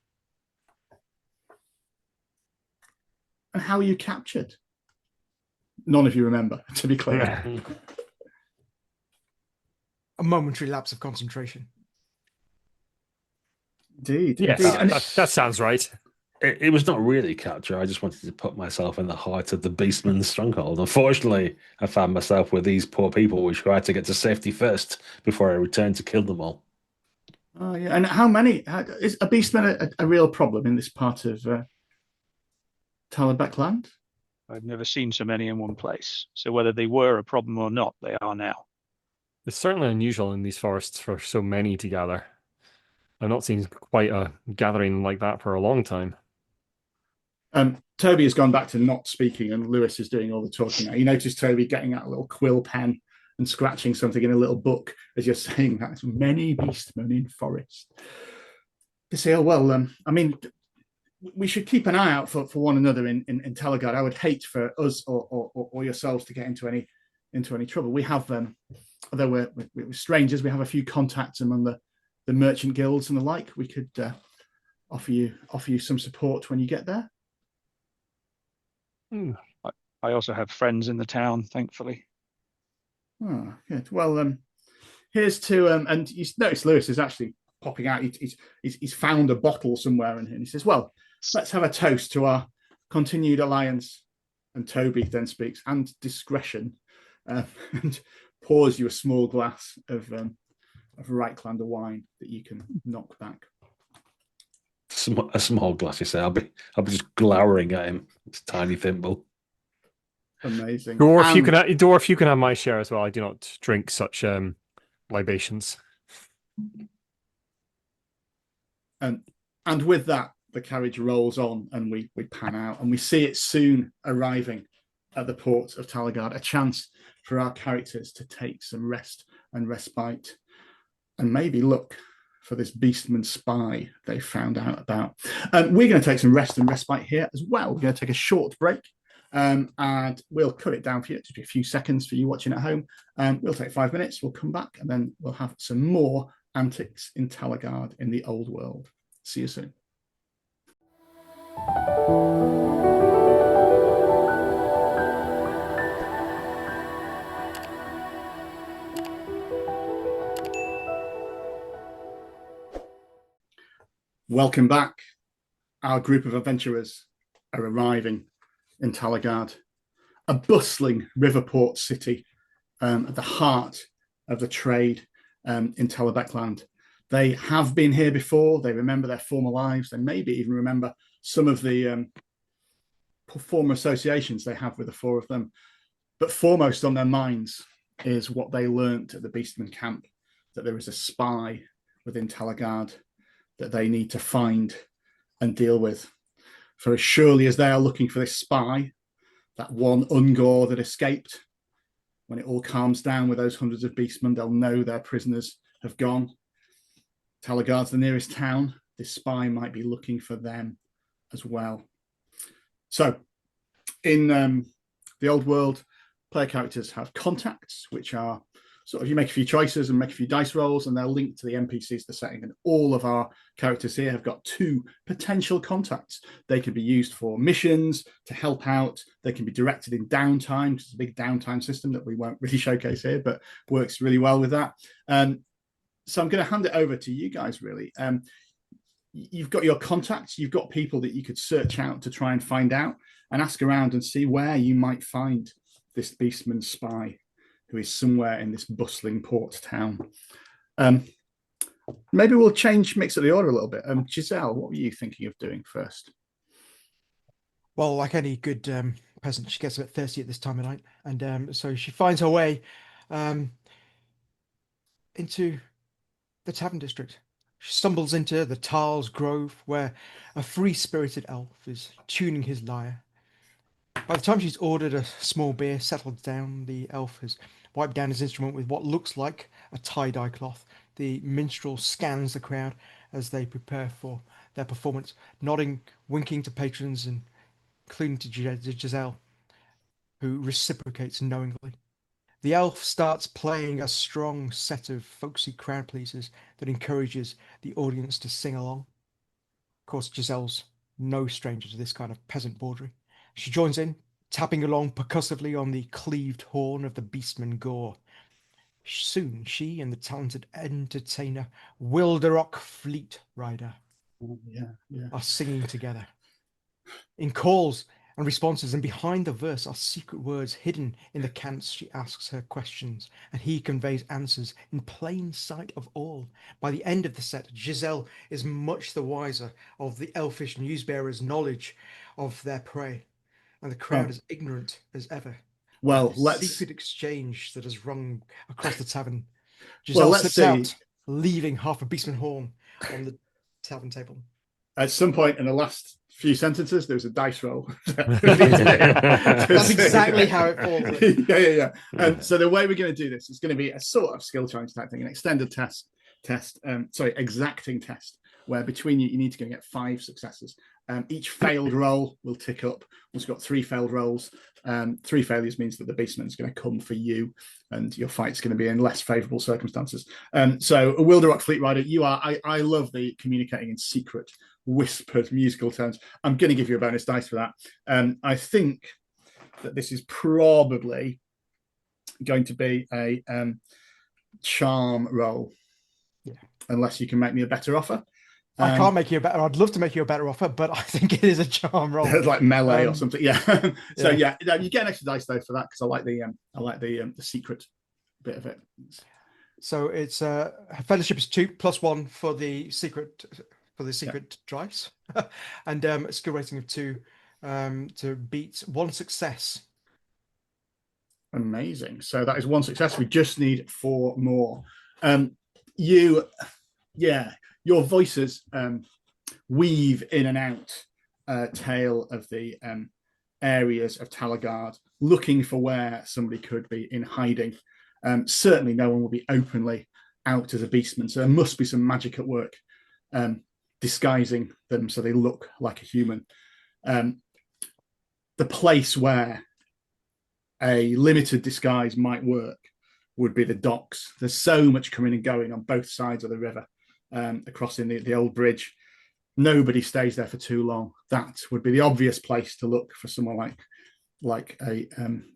And how are you captured? None of you remember, to be clear. A momentary lapse of concentration. Indeed. Yes, indeed. That sounds right. It was not really capture. I just wanted to put myself in the heart of the beastman's stronghold. Unfortunately, I found myself with these poor people, which I had to get to safety first before I returned to kill them all. Oh, yeah. And how many? Is a beastman a real problem in this part of Talabecland? I've never seen so many in one place. So whether they were a problem or not, they are now. It's certainly unusual in these forests for so many to gather. I've not seen quite a gathering like that for a long time. Toby has gone back to not speaking, and Lewis is doing all the talking now. You notice Toby getting out a little quill pen and scratching something in a little book as you're saying that. It's many beastmen in forest. They say, I mean, we should keep an eye out for one another in Talagaad. I would hate for us or yourselves to get into any trouble. We have, although we're strangers, we have a few contacts among the merchant guilds and the like. We could offer you some support when you get there. I also have friends in the town, thankfully. Oh, good. Well, here's to and you notice Lewis is actually popping out. He's found a bottle somewhere, and he says, "Well, let's have a toast to our continued alliance." And Toby then speaks, "And discretion," and pours you a small glass of Reiklander wine that you can knock back. A small glass, you say? I'll be just glowering at him. It's a tiny thimble. Amazing. Dwarf, you can have my share as well. I do not drink such libations. And with that, the carriage rolls on, and we pan out, and we see it soon arriving at the port of Talagaad. A chance for our characters to take some rest and respite, and maybe look for this beastman spy they found out about. We're going to take some rest and respite here as well. We're going to take a short break, and we'll cut it down for you. Just be a few seconds for you watching at home. We'll take 5 minutes. We'll come back, and then we'll have some more antics in Talagaad in the old world. See you soon. Welcome back. Our group of adventurers are arriving in Talagaad, a bustling river port city at the heart of the trade in Talabecland. They have been here before. They remember their former lives. They maybe even remember some of the former associations they have with the four of them. But foremost on their minds is what they learnt at the Beastman camp, that there is a spy within Talagaad that they need to find and deal with. For as surely as they are looking for this spy, that one Ungor that escaped, when it all calms down with those hundreds of beastmen, they'll know their prisoners have gone. Talagaad's the nearest town. This spy might be looking for them as well. So, in the old world, player characters have contacts, which are sort of, you make a few choices and make a few dice rolls, and they're linked to the NPCs they're setting. And all of our characters here have got 2 potential contacts. They can be used for missions to help out. They can be directed in downtime, because it's a big downtime system that we won't really showcase here, but works really well with that. So I'm going to hand it over to you guys, really. You've got your contacts. You've got people that you could search out to try and find out and ask around and see where you might find this beastman spy who is somewhere in this bustling port town. Maybe we'll mix up the order a little bit. Giselle, what were you thinking of doing first? Well, like any good peasant, she gets a bit thirsty at this time of night, and so she finds her way into the tavern district. She stumbles into the Tarl's Grove, where a free-spirited elf is tuning his lyre. By the time she's ordered a small beer, settled down, the elf has wiped down his instrument with what looks like a tie-dye cloth. The minstrel scans the crowd as they prepare for their performance, nodding, winking to patrons, and including to Giselle, who reciprocates knowingly. The elf starts playing a strong set of folksy crowd pleasers that encourages the audience to sing along. Of course, Giselle's no stranger to this kind of peasant bawdry. She joins in, tapping along percussively on the cleaved horn of the beastman Gore. Soon she and the talented entertainer Wilderock Fleet Rider are singing together. In calls and responses, and behind the verse are secret words hidden in the cants. She asks her questions, and he conveys answers in plain sight of all. By the end of the set, Giselle is much the wiser of the elfish newsbearers' knowledge of their prey, and the crowd is ignorant as ever. Well, secret exchange that has rung across the tavern. Giselle slips out, leaving half a beastman horn on the tavern table. At some point in the last few sentences, there's a dice roll. That's exactly how it falls. Yeah. And so the way we're going to do this is going to be a sort of skill challenge type thing, an extended exacting test, where between you need to go and get 5 successes. Each failed roll will tick up. Once you've got 3 failed rolls, 3 failures means that the beastman is going to come for you, and your fight's going to be in less favourable circumstances. So, Wilderock Fleet Rider, you are. I love the communicating in secret, whispered musical tones. I'm going to give you a bonus dice for that. I think that this is probably going to be a charm roll. Yeah. unless you can make me a better offer. I can't make you a better. I'd love to make you a better offer, but I think it is a charm roll. Like melee or something. Yeah. So yeah. you get an extra dice though for that, because I like the secret bit of it. So it's fellowship is 2 + 1 for the secret dice, and a skill rating of 2 to beat 1 success. Amazing. So that is 1 success. We just need 4 more. Your voices weave in and out tale of the areas of Talagaad, looking for where somebody could be in hiding. Certainly no one will be openly out as a beastman, so there must be some magic at work disguising them so they look like a human. The place where a limited disguise might work would be the docks. There's so much coming and going on both sides of the river, across in the old bridge. Nobody stays there for too long. That would be the obvious place to look for someone like a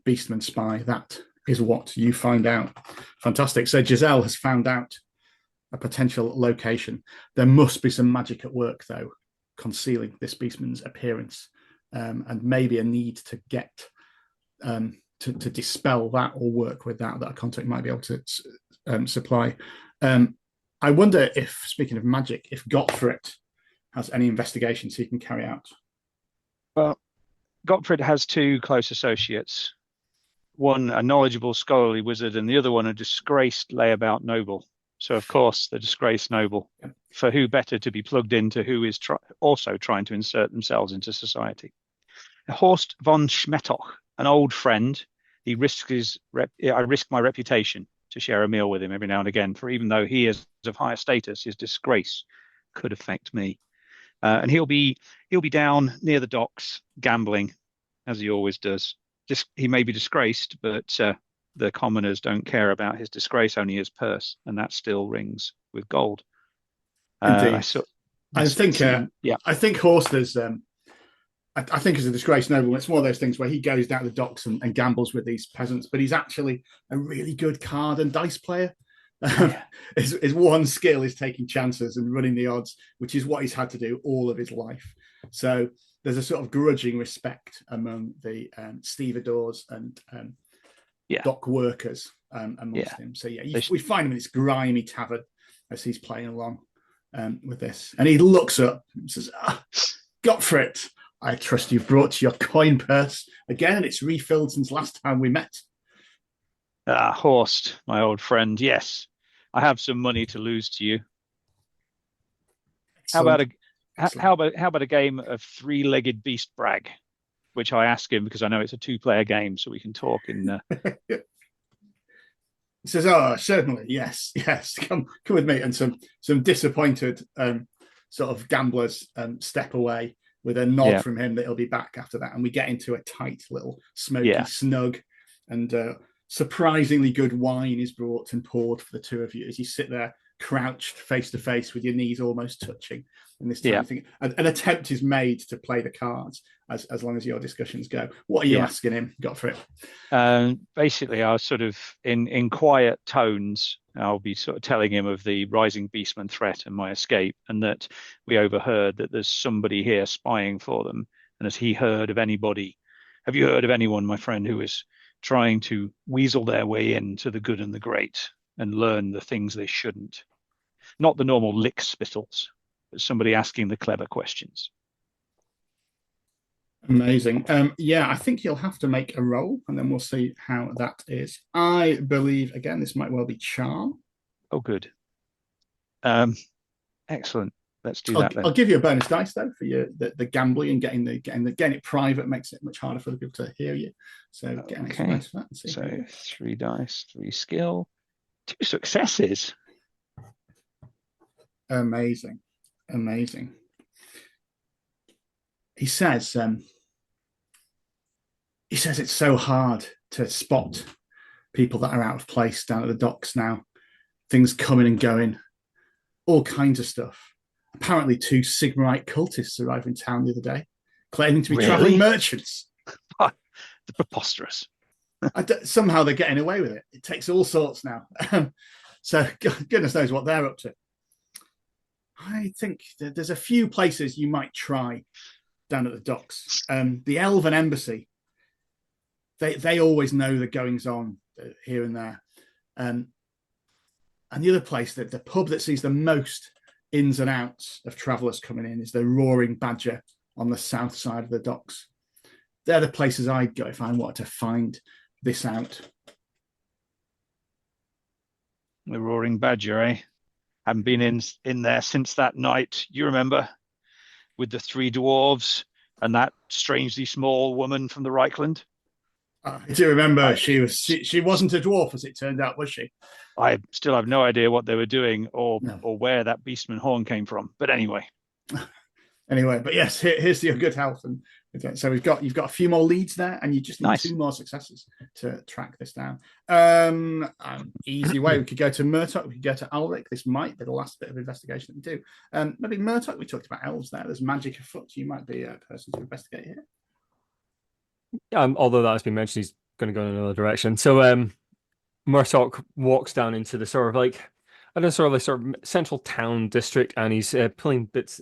beastman spy. That is what you find out. Fantastic. So Giselle has found out a potential location. There must be some magic at work, though, concealing this beastman's appearance, and maybe a need to get to dispel that or work with that a contact might be able to supply. I wonder if, speaking of magic, if Gottfried has any investigations he can carry out. Well, Gottfried has 2 close associates. One a knowledgeable scholarly wizard, and the other one a disgraced layabout noble. So, of course, the disgraced noble. For who better to be plugged into who is also trying to insert themselves into society? Horst von Schmettoch, an old friend. I risk my reputation to share a meal with him every now and again, for even though he is of higher status, his disgrace could affect me. And he'll be down near the docks gambling, as he always does. He may be disgraced, but the commoners don't care about his disgrace, only his purse, and that still rings with gold. Indeed. I think Horst is. I think as a disgraced nobleman, it's one of those things where he goes down the docks and gambles with these peasants, but he's actually a really good card and dice player. His one skill is taking chances and running the odds, which is what he's had to do all of his life. So there's a sort of grudging respect among the stevedores and dock workers amongst him. So we find him in this grimy tavern as he's playing along with this, and he looks up and says, "Gottfried, I trust you've brought your coin purse again, and it's refilled since last time we met." Horst, my old friend, yes, I have some money to lose to you. Excellent. How about a game of 3-legged beast brag, which I ask him because I know it's a 2-player game, so we can talk in. He says, "Oh, certainly, yes, come with me." And some disappointed sort of gamblers step away with a nod from him that he'll be back after that, and we get into a tight little smoky snug, and surprisingly good wine is brought and poured for the 2 of you as you sit there crouched face to face with your knees almost touching in this time thing. An attempt is made to play the cards as long as your discussions go. What are you asking him, Gottfried? Basically, I'll sort of in quiet tones, I'll be sort of telling him of the rising beastman threat and my escape, and that we overheard that there's somebody here spying for them. And has he heard of anybody? Have you heard of anyone, my friend, who is trying to weasel their way into the good and the great and learn the things they shouldn't? Not the normal lick spittles, but somebody asking the clever questions. Amazing. I think you'll have to make a roll, and then we'll see how that is. I believe, again, this might well be charm. Oh, good. Excellent. Let's do that then. I'll give you a bonus dice though for the gambling and getting it private makes it much harder for the people to hear you. So get an extra dice for that. So 3 dice, 3 skill, 2 successes. Amazing. He says it's so hard to spot people that are out of place down at the docks now. Things coming and going, all kinds of stuff. Apparently 2 Sigmarite cultists arrived in town the other day, claiming to be traveling merchants. Preposterous. Somehow they're getting away with it. It takes all sorts now. So goodness knows what they're up to. I think there's a few places you might try down at the docks. The Elven Embassy, they always know the goings on here and there. And the other place, that the pub that sees the most ins and outs of travellers coming in, is the Roaring Badger on the south side of the docks. They're the places I'd go if I wanted to find this out. The Roaring Badger, eh? Haven't been in there since that night, you remember, with the 3 dwarves and that strangely small woman from the Reichland. I do remember she wasn't a dwarf, as it turned out, was she? I still have no idea what they were doing or No. where that beastman horn came from. But anyway. But yes, here's your good health. And so you've got a few more leads there, and you just need 2 more successes to track this down. Easy way, we could go to Murtock, we could go to Alric. This might be the last bit of investigation that we do. Maybe Murtock, we talked about elves there. There's magic afoot. You might be a person to investigate here. Although that has been mentioned, he's going to go in another direction. So Murtock walks down into the sort of central town district, and he's pulling bits.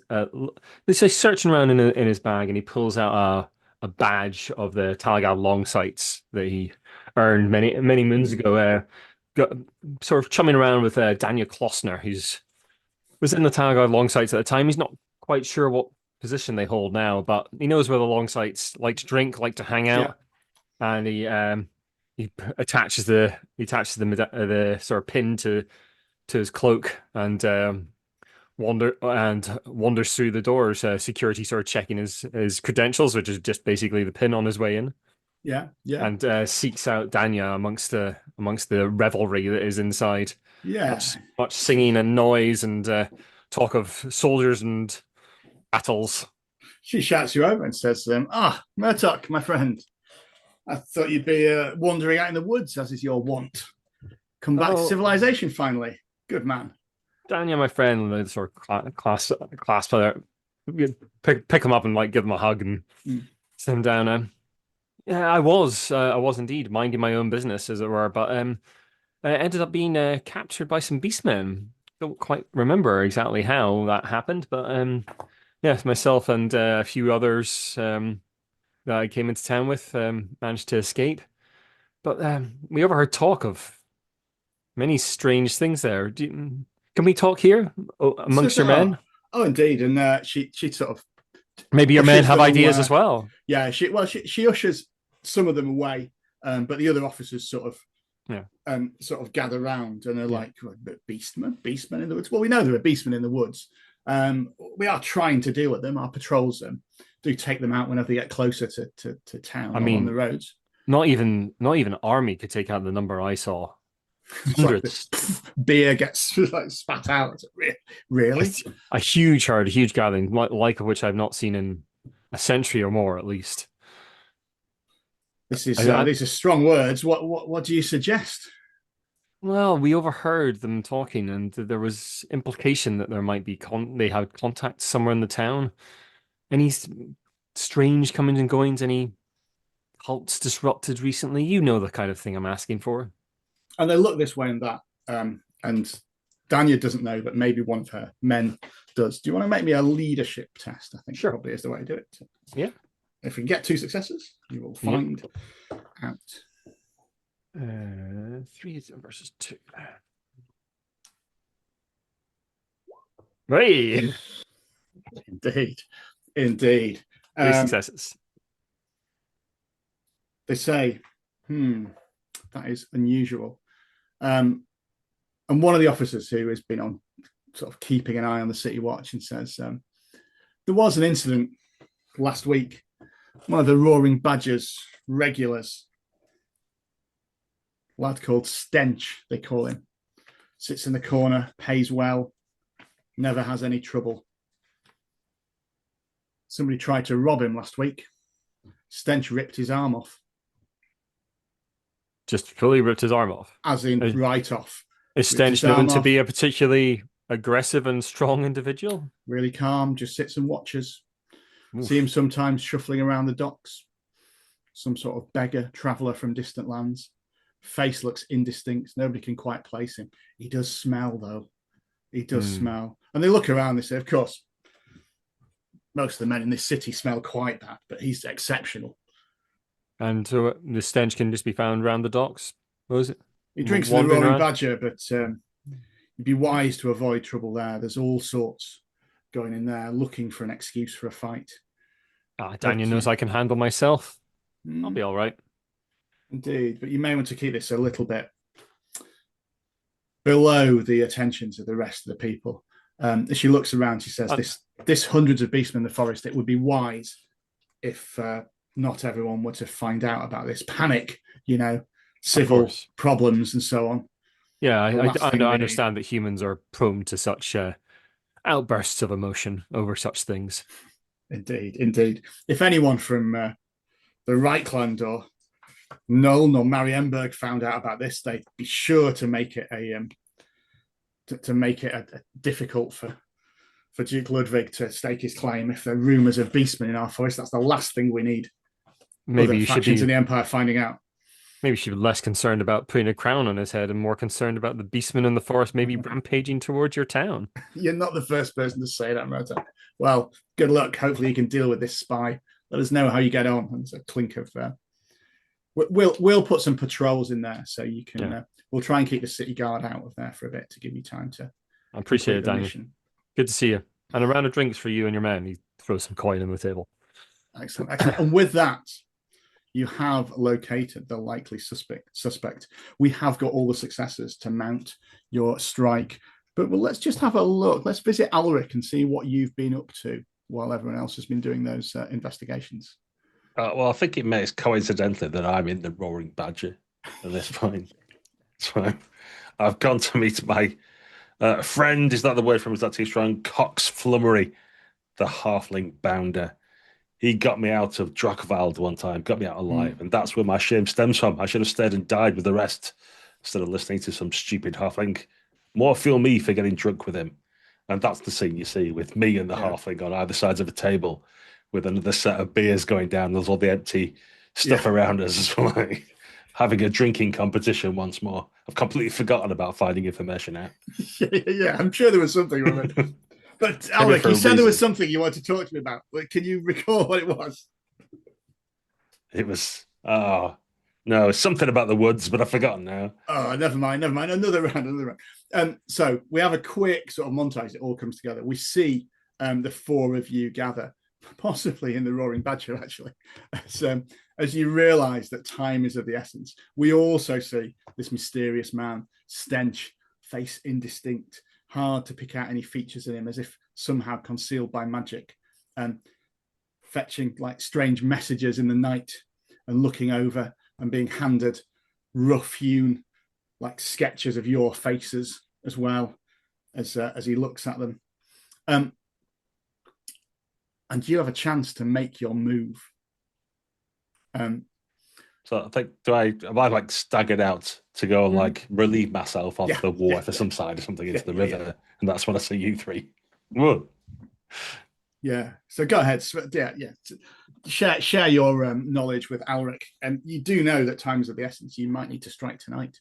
He's searching around in his bag, and he pulls out a badge of the Talagaad long sights that he earned many moons ago. Sort of chumming around with Daniel Klossner, who's was in the Talagaad long sights at the time. He's not quite sure what position they hold now, but he knows where the long sights like to drink, like to hang out, and he attaches the sort of pin to his cloak and wanders through the doors. Security sort of checking his credentials, which is just basically the pin on his way in. Yeah. And seeks out Danya amongst the revelry that is inside. Yeah. Much singing and noise and talk of soldiers and battles. She shouts you over and says, Murtock, my friend, I thought you'd be wandering out in the woods, as is your wont. Come back to civilization, finally. Good man. Daniel, my friend, the sort of class player, pick him up and give him a hug and sit him down. Yeah, I was indeed minding my own business, as it were, but I ended up being captured by some beastmen. Don't quite remember exactly how that happened, but yes, myself and a few others that I came into town with managed to escape. But we overheard talk of many strange things there. Can we talk here amongst your men? Oh, indeed. And she sort of maybe your men have ideas as well. Yeah, she ushers some of them away, but the other officers sort of gather round and are like, beastmen in the woods. Well, we know there are beastmen in the woods. We are trying to deal with them. Our patrols do take them out whenever they get closer to town. On the roads. Not even army could take out the number I saw. Hundreds. Beer gets spat out. Really? A huge herd, a huge gathering, like of which I've not seen in a century or more, at least. These are strong words. What do you suggest? Well, we overheard them talking, and there was implication that there might be they had contacts somewhere in the town. Any strange comings and goings? Any cults disrupted recently? You know the kind of thing I'm asking for. And they look this way and that, and Danya doesn't know, but maybe one of her men does. Do you want to make me a leadership test? I think probably is the way to do it. Yeah. If we can get 2 successes, you will find out. 3 versus 2. Hey! Indeed. 3 successes. They say, that is unusual. And one of the officers who has been on sort of keeping an eye on the city watch and says, there was an incident last week. One of the Roaring Badger's regulars, a lad called Stench, they call him, sits in the corner, pays well, never has any trouble. Somebody tried to rob him last week. Stench ripped his arm off. Just fully ripped his arm off? As in, right off. Is Stench known to be a particularly aggressive and strong individual? Really calm, just sits and watches. Oof. See him sometimes shuffling around the docks. Some sort of beggar, traveller from distant lands. Face looks indistinct. Nobody can quite place him. He does smell, though. He does smell. And they look around, they say, of course, most of the men in this city smell quite bad, but he's exceptional. And so the stench can just be found around the docks. What was it? He drinks in the Wandering Roaring around? Badger, but you'd be wise to avoid trouble there. There's all sorts going in there, looking for an excuse for a fight. Daniel knows I can handle myself. I'll be all right. Indeed, but you may want to keep this a little bit below the attentions of the rest of the people. As she looks around, she says, this hundreds of beastmen in the forest, it would be wise if not everyone were to find out about this. Panic, civil problems and so on. Yeah, I understand that humans are prone to such outbursts of emotion over such things. Indeed. If anyone from the Right Clan or Nuln or Marienburg found out about this, they'd be sure to make it difficult for Duke Ludwig to stake his claim. If there are rumours of beastmen in our forest, that's the last thing we need. Maybe you should be in the Empire finding out. Maybe you should be less concerned about putting a crown on his head and more concerned about the beastmen in the forest maybe rampaging towards your town. You're not the first person to say that, Murta. Well, good luck. Hopefully you can deal with this spy. Let us know how you get on. And there's a clink of we'll put some patrols in there so you can we'll try and keep the city guard out of there for a bit to give you time to I appreciate it, Daniel. Good to see you. And a round of drinks for you and your men. He throws some coin on the table. Excellent. And with that, you have located the likely suspect. We have got all the successors to mount your strike. But let's just have a look. Let's visit Alric and see what you've been up to while everyone else has been doing those investigations. Well, I think it makes coincidentally that I'm in the Roaring Badger at this point. So I've gone to meet my friend. Is that the word for him? Is that too strong? Cox Flummery, the halfling bounder. He got me out of Drachvald one time, got me out alive, and that's where my shame stems from. I should have stayed and died with the rest instead of listening to some stupid halfling. More feel me for getting drunk with him. And that's the scene you see with me and the halfling on either sides of a table with another set of beers going down. There's all the empty stuff around us as well. Like, having a drinking competition once more. I've completely forgotten about finding information out. Yeah, I'm sure there was something on it. But Alec, you said there was something you wanted to talk to me about. Can you recall what it was? It was, no, something about the woods, but I've forgotten now. Oh, never mind. Another round. So we have a quick sort of montage. It all comes together. We see the four of you gather, possibly in the Roaring Badger, actually, as you realise that time is of the essence. We also see this mysterious man, Stench, face indistinct, hard to pick out any features in him, as if somehow concealed by magic, and fetching like strange messages in the night and looking over and being handed rough-hewn like sketches of your faces as well as he looks at them. And you have a chance to make your move. So I think, am I like staggered out to go and like relieve myself off the water some side or something into the river? And that's when I see you three. Whoa. Yeah. So go ahead. Share your knowledge with Alric. And you do know that time is of the essence. You might need to strike tonight.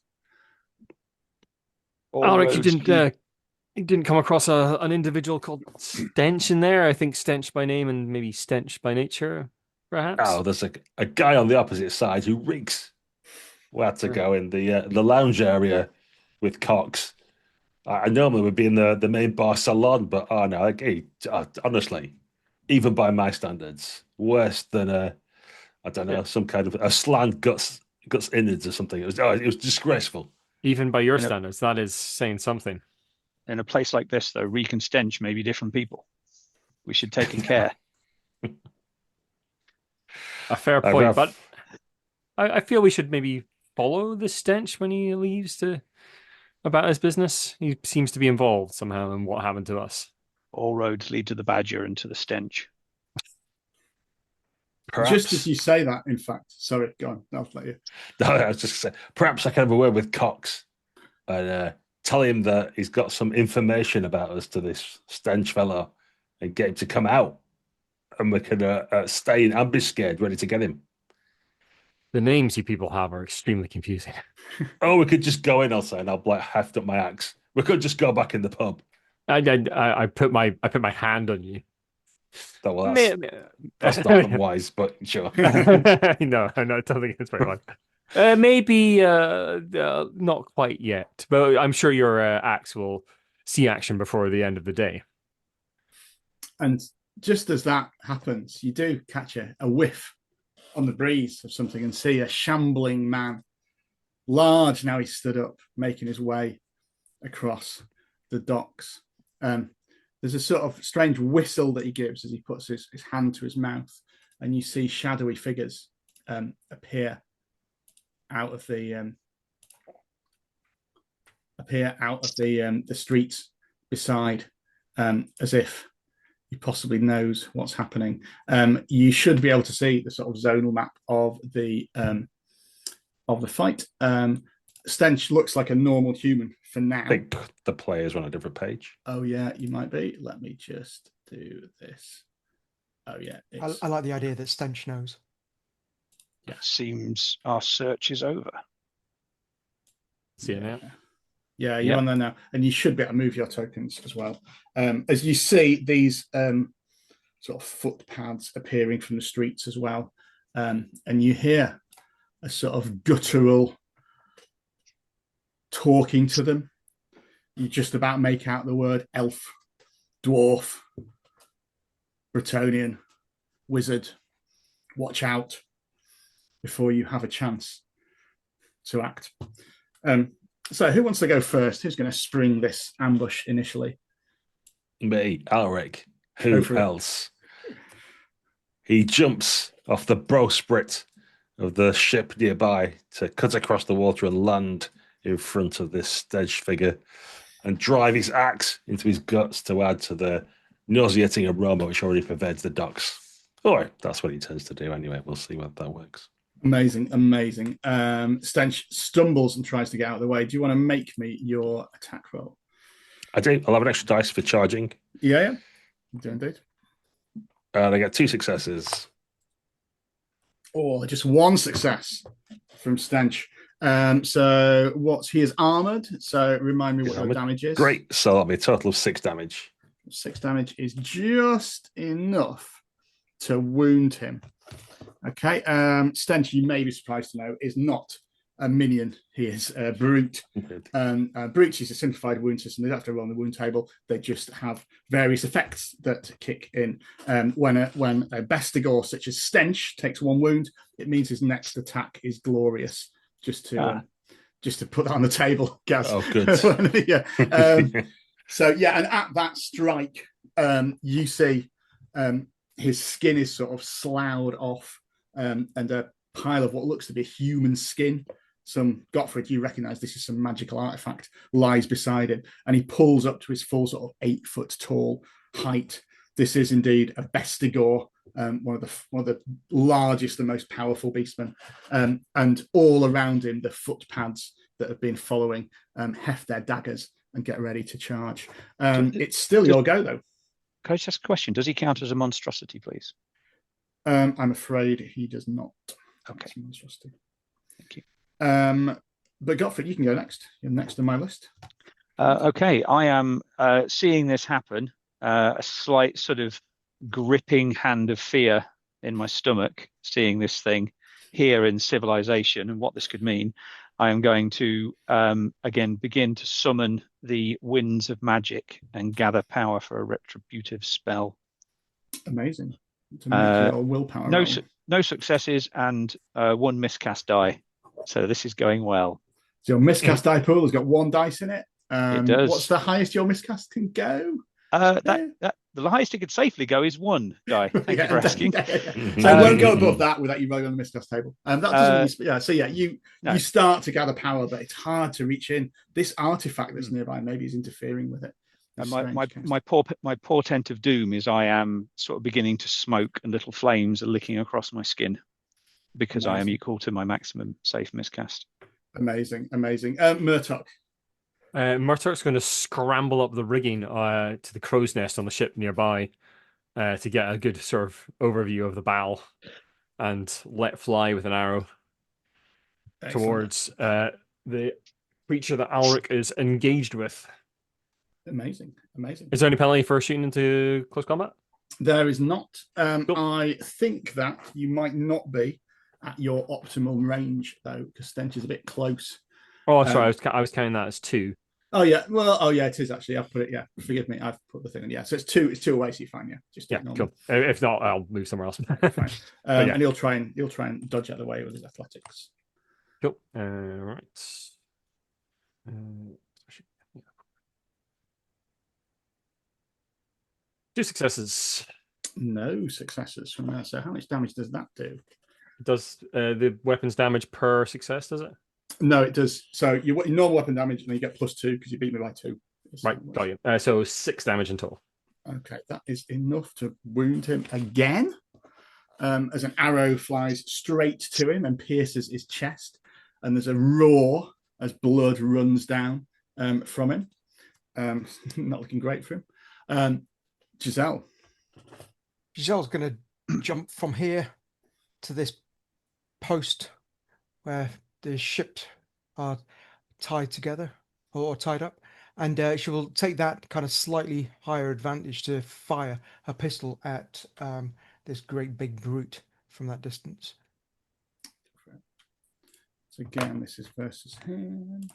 Alric, you didn't come across an individual called Stench in there? I think Stench by name and maybe Stench by nature, perhaps? Oh, there's a guy on the opposite side who reeks. We had to go in the lounge area with Cox. I normally would be in the main bar salon, but honestly, even by my standards, worse than some kind of a slant guts innards or something. It was disgraceful. Even by your standards, that is saying something. In a place like this, though, reek and stench may be different people. We should take care. A fair point, but I feel we should maybe follow the Stench when he leaves about his business. He seems to be involved somehow in what happened to us. All roads lead to the Badger and to the Stench. Perhaps. Just as you say that, in fact, sorry, go on. I'll let you. No, I was just saying, perhaps I can have a word with Cox and tell him that he's got some information about us to this Stench fellow and get him to come out, and we can stay in ambuscade, ready to get him. The names you people have are extremely confusing. Oh, we could just go in, I'll say, and I'll like heft up my axe. We could just go back in the pub. I put my hand on you. Oh, well, May- that's not wise, but sure. No, I don't think it's very much. Maybe not quite yet, but I'm sure your axe will see action before the end of the day. And just as that happens, you do catch a whiff on the breeze of something and see a shambling man, large now he's stood up, making his way across the docks. There's a sort of strange whistle that he gives as he puts his hand to his mouth, and you see shadowy figures appear out of the streets beside, as if he possibly knows what's happening. You should be able to see the sort of zonal map of the fight. Stench looks like a normal human for now. I think the player's on a different page. Oh yeah, you might be. Let me just do this. Oh yeah, I like the idea that Stench knows. Yeah, seems our search is over. See you now. Yeah, you're on there now, and you should be able to move your tokens as well. As you see these sort of footpads appearing from the streets as well, and you hear a sort of guttural talking to them. You just about make out the word elf, dwarf, Bretonnian, wizard. Watch out before you have a chance to act. So who wants to go first? Who's going to spring this ambush initially? Me, Alric. Who else? He jumps off the bowsprit of the ship nearby to cut across the water and land in front of this Stench figure and drive his axe into his guts to add to the nauseating aroma which already pervades the docks. Or that's what he tends to do anyway. We'll see whether that works. Amazing. Stench stumbles and tries to get out of the way. Do you want to make me your attack roll? I do. I'll have an extra dice for charging. Yeah. You do indeed. And I get 2 successes. Or just 1 success from Stench. So he is armored. So remind me what your damage is. Great. So that'll be a total of 6 damage. 6 damage is just enough to wound him. Okay. Stench, you may be surprised to know, is not a minion. He is a brute. Brutes is a simplified wound system. They don't have to roll on the wound table. They just have various effects that kick in. When a bestigor such as Stench takes 1 wound, it means his next attack is glorious. Just to put that on the table, Gaz. Oh, good. Yeah. And at that strike, you see his skin is sort of sloughed off, and a pile of what looks to be human skin. Gottfried, you recognize this is some magical artifact, lies beside him, and he pulls up to his full sort of 8 foot tall height. This is indeed a bestigor, one of the largest and most powerful beastmen. And all around him, the footpads that have been following heft their daggers and get ready to charge. It's still your go, though. Can I just ask a question? Does he count as a monstrosity, please? I'm afraid he does not. Okay. Monstrosity. Thank you. But Gottfried, you can go next. You're next on my list. Okay, I am seeing this happen. A slight sort of gripping hand of fear in my stomach, seeing this thing here in civilization and what this could mean. I am going to again begin to summon the winds of magic and gather power for a retributive spell. Amazing. To make your willpower roll. No successes and 1 miscast die. So this is going well. So your miscast die pool has got 1 dice in it. It does. What's the highest your miscast can go? The highest it could safely go is 1 die. Thank you for asking. So it won't go above that without you rolling on the miscast table. That doesn't. You start to gather power, but it's hard to reach in. This artifact that's nearby maybe is interfering with it. And my portent of doom is I am sort of beginning to smoke and little flames are licking across my skin because I am equal to my maximum safe miscast. Amazing. Murtok. Murtok's going to scramble up the rigging to the crow's nest on the ship nearby to get a good sort of overview of the bow and let fly with an arrow towards the creature that Alric is engaged with. Amazing. Is there any penalty for shooting into close combat? There is not. Cool. I think that you might not be at your optimum range though, because Stench is a bit close. Oh, sorry, I was counting that as 2. Oh yeah, well, it is actually. I've put it. Yeah, forgive me. I've put the thing in. Yeah, so it's 2. It's 2 away. So you're fine. Yeah, just do it normal. Cool. If not, I'll move somewhere else. Fine. And he'll try and dodge out of the way with his athletics. Cool. Right. 2 successes. No successes from there. So how much damage does that do? Does the weapons damage per success? Does it? No, it does. So your normal weapon damage, and you get +2 because you beat me by 2. Right, got you. So 6 damage in total. Okay, that is enough to wound him again. As an arrow flies straight to him and pierces his chest, and there's a roar as blood runs down from him. Not looking great for him. Giselle. Giselle's going to jump from here to this post where the ships are tied together or tied up, and she will take that kind of slightly higher advantage to fire her pistol at this great big brute from that distance. So again, this is versus him.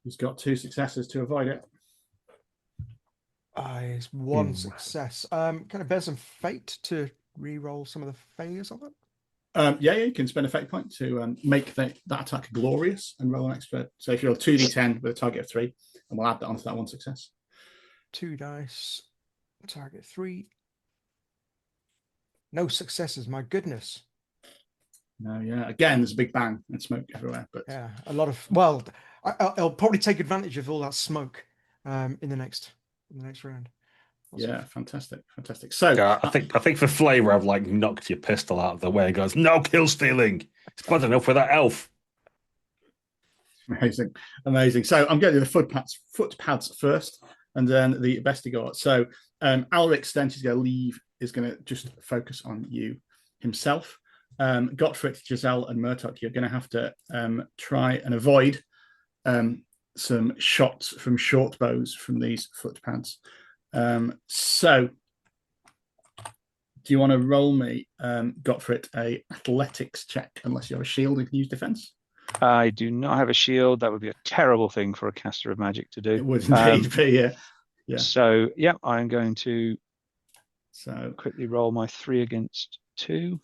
He's got 2 successes to avoid it. It's 1 success. Can I bear some fate to re-roll some of the failures of it? Yeah, you can spend a fate point to make that attack glorious and roll an extra. So if you roll 2d10 with a target of 3, and we'll add that onto that 1 success. 2 dice, target 3. No successes, my goodness. No, yeah. Again, there's a big bang and smoke everywhere. But yeah, a lot of. Well, I'll probably take advantage of all that smoke in the next round. Yeah, fantastic. So yeah, I think for flavour, I've like knocked your pistol out of the way. It goes, no kill stealing. It's bad enough with that elf. Amazing. So I'm going to do the foot pads first, and then the Bestigor. So Alric Stench is going to just focus on you himself. Gottfried, Giselle, and Murtok, you're going to have to try and avoid some shots from short bows from these foot pads. So do you want to roll me, Gottfried, a athletics check, unless you have a shield and can use defense? I do not have a shield. That would be a terrible thing for a caster of magic to do. It would indeed be, yeah. So, I'm going to quickly roll my 3 against 2.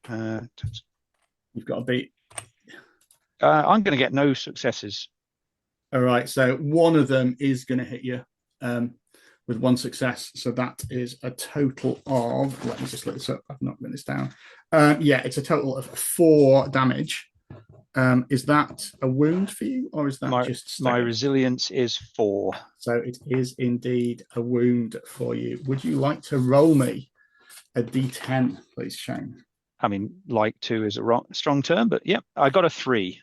You've got to beat. I'm going to get no successes. All right, so one of them is going to hit you with 1 success. So that is a total of, let me just look this up. I've not written this down. It's a total of 4 damage. Is that a wound for you, or is that just my resilience is 4? So it is indeed a wound for you. Would you like to roll me a d10, please, Shane? I mean, like to is a strong term, but I got a 3.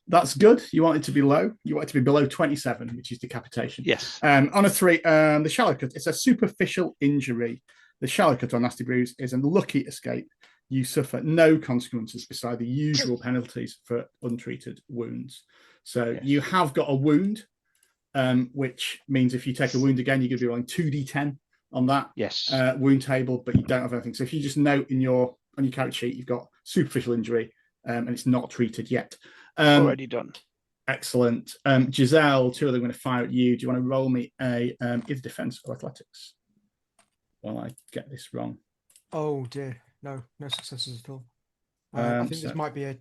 That's good. You want it to be low. You want it to be below 27, which is decapitation. Yes. On a 3, the shallow cut, it's a superficial injury. The shallow cut or nasty bruise is a lucky escape. You suffer no consequences beside the usual penalties for untreated wounds. So you have got a wound, which means if you take a wound again, you're going to be rolling 2d10 on that wound table, but you don't have anything. So if you just note on your character sheet, you've got superficial injury and it's not treated yet. Already done. Excellent. Giselle, 2 of them are going to fire at you. Do you want to roll me a either defense or athletics? While I get this wrong. Oh dear. No successes at all. I think this might be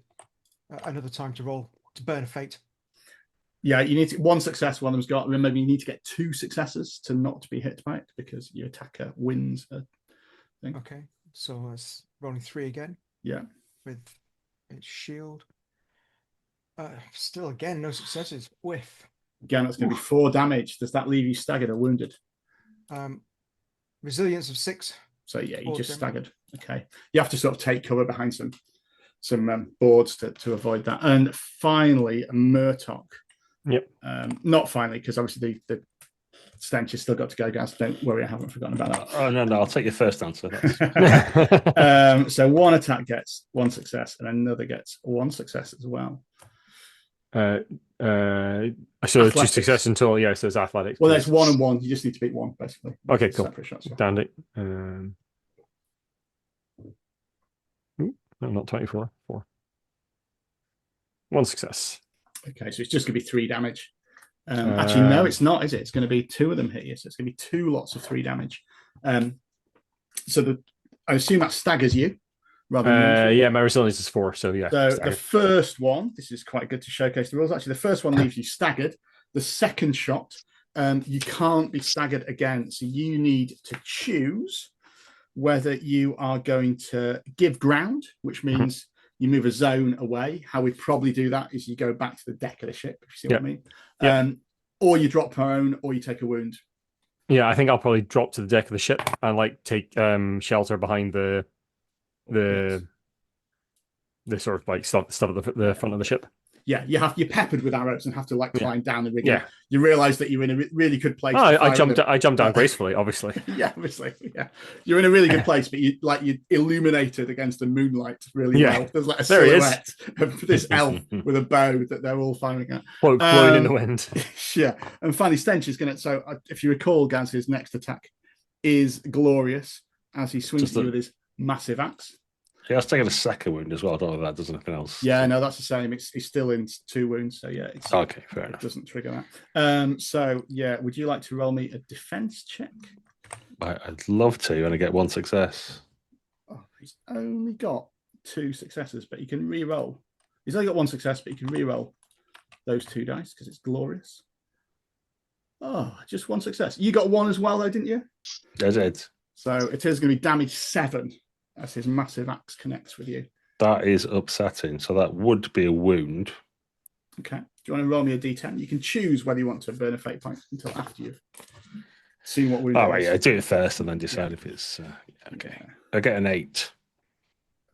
another time to roll to burn a fate. Yeah, you need 1 success. One of them's got. Remember, you need to get 2 successes to not be hit by it because your attacker wins a thing. Okay, so it's rolling 3 again. Yeah, with its shield. Still, again, no successes. Whiff. Again, that's going to be 4 damage. Does that leave you staggered or wounded? Resilience of 6. So yeah, you just staggered. Okay, you have to sort of take cover behind some boards to avoid that. And finally, Murtok. Yep. Not finally, because obviously the Stench has still got to go, guys. Don't worry, I haven't forgotten about that. Oh, no, I'll take your first answer. That's... So one attack gets 1 success, and another gets 1 success as well. So Athletics. 2 success until, yeah, so it's athletics. Well, there's 1 and 1. You just need to beat 1, basically. Okay, cool. Separate shots. Dandy. No, not 24. 4. 1 success. Okay, so it's just going to be 3 damage. Actually, no, it's not, is it? It's going to be 2 of them hit you, so it's going to be 2 lots of 3 damage. So I assume that staggers you. Rather than yeah, my resilience is 4, so yeah. So staggered. the first one, this is quite good to showcase the rules. Actually, the first one leaves you staggered. The second shot, you can't be staggered again. So you need to choose whether you are going to give ground, which means you move a zone away. How we probably do that is you go back to the deck of the ship, if you see what I mean. Or you drop prone, or you take a wound. Yeah, I think I'll probably drop to the deck of the ship and like take shelter behind the sort of like stuff at the front of the ship. Yeah, you're peppered with arrows and have to like climb down the rigging. Yeah. You realise that you're in a really good place. I jumped down gracefully, obviously. Yeah, obviously. Yeah, you're in a really good place, but you're illuminated against the moonlight really well. There's like a silhouette of this elf with a bow that they're all firing at. Blowing in the wind. Yeah, and finally, Stench is going to. So if you recall, Gaz, his next attack is glorious as he swings at you with his massive axe. Yeah, I was taking a second wound as well. I don't know if that does anything else. Yeah, no, that's the same. He's still in 2 wounds, so yeah. Okay, fair enough. It doesn't trigger that. So yeah, would you like to roll me a defense check? I'd love to, and I get 1 success. Oh, he's only got 2 successes, but he can re-roll. He's only got 1 success, but he can re-roll those 2 dice because it's glorious. Oh, just 1 success. You got 1 as well, though, didn't you? I did. So it is going to be damage 7 as his massive axe connects with you. That is upsetting. So that would be a wound. Okay. Do you want to roll me a d10? You can choose whether you want to burn a fate point until after you've seen what wound. Oh, right, yeah. Do it first and then decide if it's... okay. Yeah. I get an 8.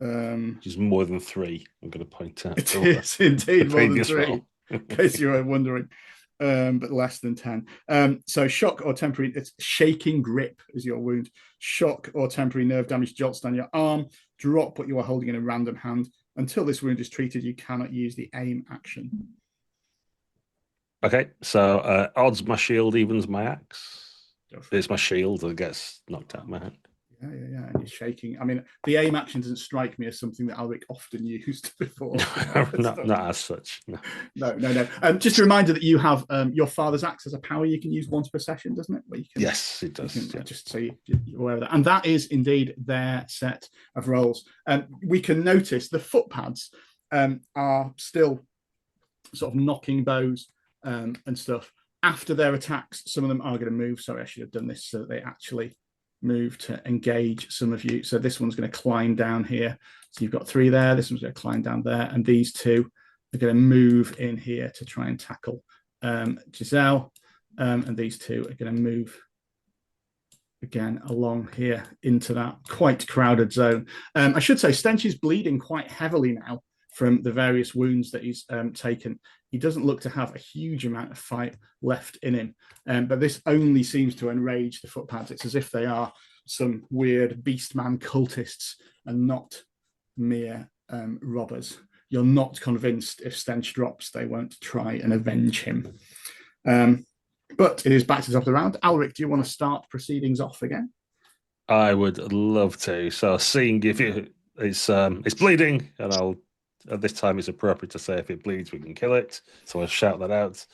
Which is more than 3, I'm going to point out. It is indeed more than 3, in case you were wondering. But less than 10. So shock or temporary, it's shaking grip is your wound. Shock or temporary nerve damage jolts down your arm. Drop what you are holding in a random hand. Until this wound is treated, you cannot use the aim action. Okay, so odds my shield evens my axe. It's my shield that gets knocked out of my hand. Yeah. And you're shaking. I mean, the aim action doesn't strike me as something that Alric often used before. Not as such. No. Just a reminder that you have your father's axe as a power you can use once per session, doesn't it? Where you can, yes, it does. Just so you're aware of that. And that is indeed their set of rolls. We can notice the footpads are still sort of knocking bows and stuff. After their attacks, some of them are going to move. Sorry, I should have done this so that they actually move to engage some of you. So this one's going to climb down here. So you've got 3 there. This one's going to climb down there. And these 2 are going to move in here to try and tackle Giselle. And these 2 are going to move again along here into that quite crowded zone. I should say Stench is bleeding quite heavily now from the various wounds that he's taken. He doesn't look to have a huge amount of fight left in him, but this only seems to enrage the footpads. It's as if they are some weird beastman cultists and not mere robbers. You're not convinced if Stench drops, they won't try and avenge him. But it is back to the top of the round. Alric, do you want to start proceedings off again? I would love to. So seeing if it's bleeding, and at this time, it's appropriate to say if it bleeds, we can kill it. So I'll shout that out.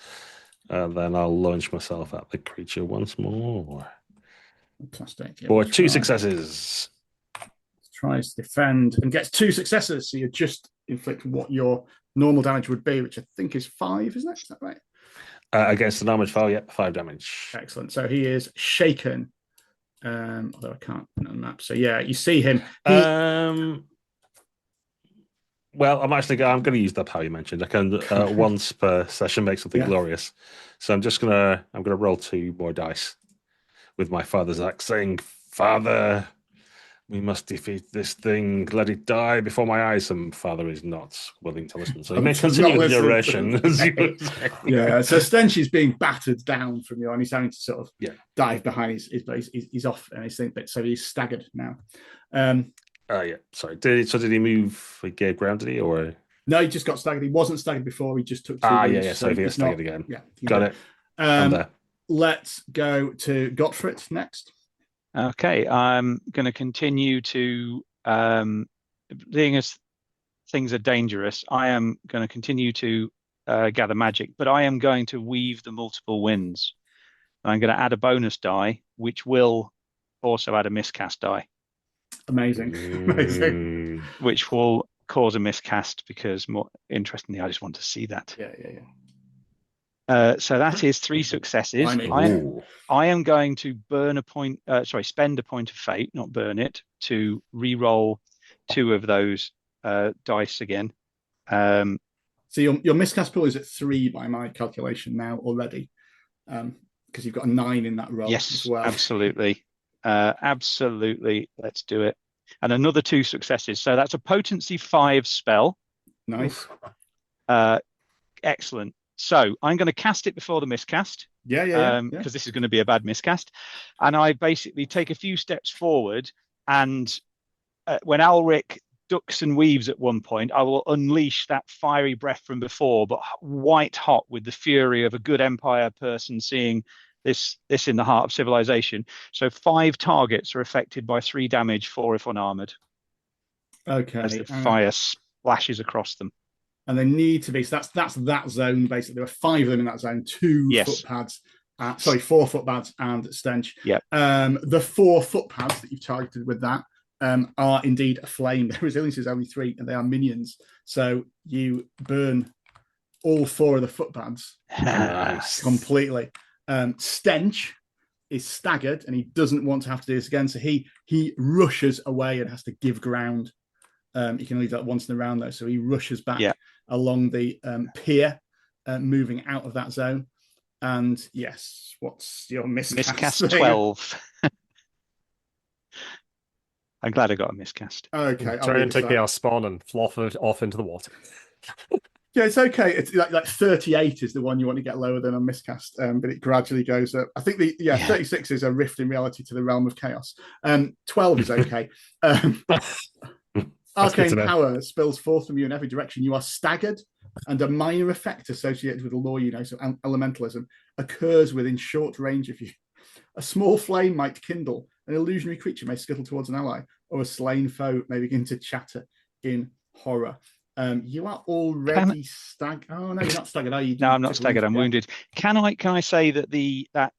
And then I'll launch myself at the creature once more. Fantastic. For 2 successes. Tries to defend and gets 2 successes. So you just inflict what your normal damage would be, which I think is 5, isn't it? Is that right? Against the damage file, yep, 5 damage. Excellent. So he is shaken. Although I can't put it on the map. So yeah, you see him. Well, I'm going to use that power you mentioned. I can once per session make something glorious. So I'm going to roll 2 more dice with my father's axe, saying, "Father, We must defeat this thing. Let it die before my eyes. Some father is not willing to listen. So you may continue with your narration. Yeah, so Stench is being battered down from you, and he's having to sort of dive behind his base. He's off and his thing, but so he's staggered now. Yeah, sorry. Did he move gave ground, did he? Or no, he just got staggered. He wasn't staggered before, he just took 2 wounds. So he gets staggered again. Yeah, got it. I'm there. Let's go to Gottfried next. Okay, I'm going to continue to, being as things are dangerous, I am going to continue to gather magic, but I am going to weave the multiple winds. I'm going to add a bonus die, which will also add a miscast die. Amazing. Which will cause a miscast because, more interestingly, I just want to see that. Yeah. So that is 3 successes. I am going to spend a point of fate, not burn it, to re-roll 2 of those dice again. So your miscast pool is at 3 by my calculation now already, because you've got a 9 in that roll as well. Absolutely. Absolutely. Let's do it. And another 2 successes. So that's a potency 5 spell. Nice. Excellent. So I'm going to cast it before the miscast. Because this is going to be a bad miscast. And I basically take a few steps forward, and when Alric ducks and weaves at one point, I will unleash that fiery breath from before, but white hot with the fury of a good Empire person seeing this in the heart of civilization. So 5 targets are affected by 3 damage, 4 if unarmored. Okay. As the fire splashes across them. And they need to be, so that's that zone basically. There are 5 of them in that zone, 2 footpads, 4 footpads and Stench. Yeah. The 4 footpads that you've targeted with that are indeed aflame. Their resilience is only 3 and they are minions. So you burn all 4 of the footpads completely. Stench is staggered and he doesn't want to have to do this again. So he rushes away and has to give ground. You can leave that once in a round though. So he rushes back along the pier, moving out of that zone. And yes, what's your miscast? Miscast 12. I'm glad I got a miscast. Okay. Turn into chaos spawn and fluff it off into the water. Yeah, it's okay. It's like 38 is the one you want to get lower than a miscast, but it gradually goes up. I think 36 is a rift in reality to the realm of chaos. 12 is okay. Arcane power spills forth from you in every direction. You are staggered, and a minor effect associated with the law, so elementalism, occurs within short range of you. A small flame might kindle, an illusionary creature may skittle towards an ally, or a slain foe may begin to chatter in horror. You are already staggered. Oh no, you're not staggered, are you? No, I'm not staggered. I'm wounded. Can I say that that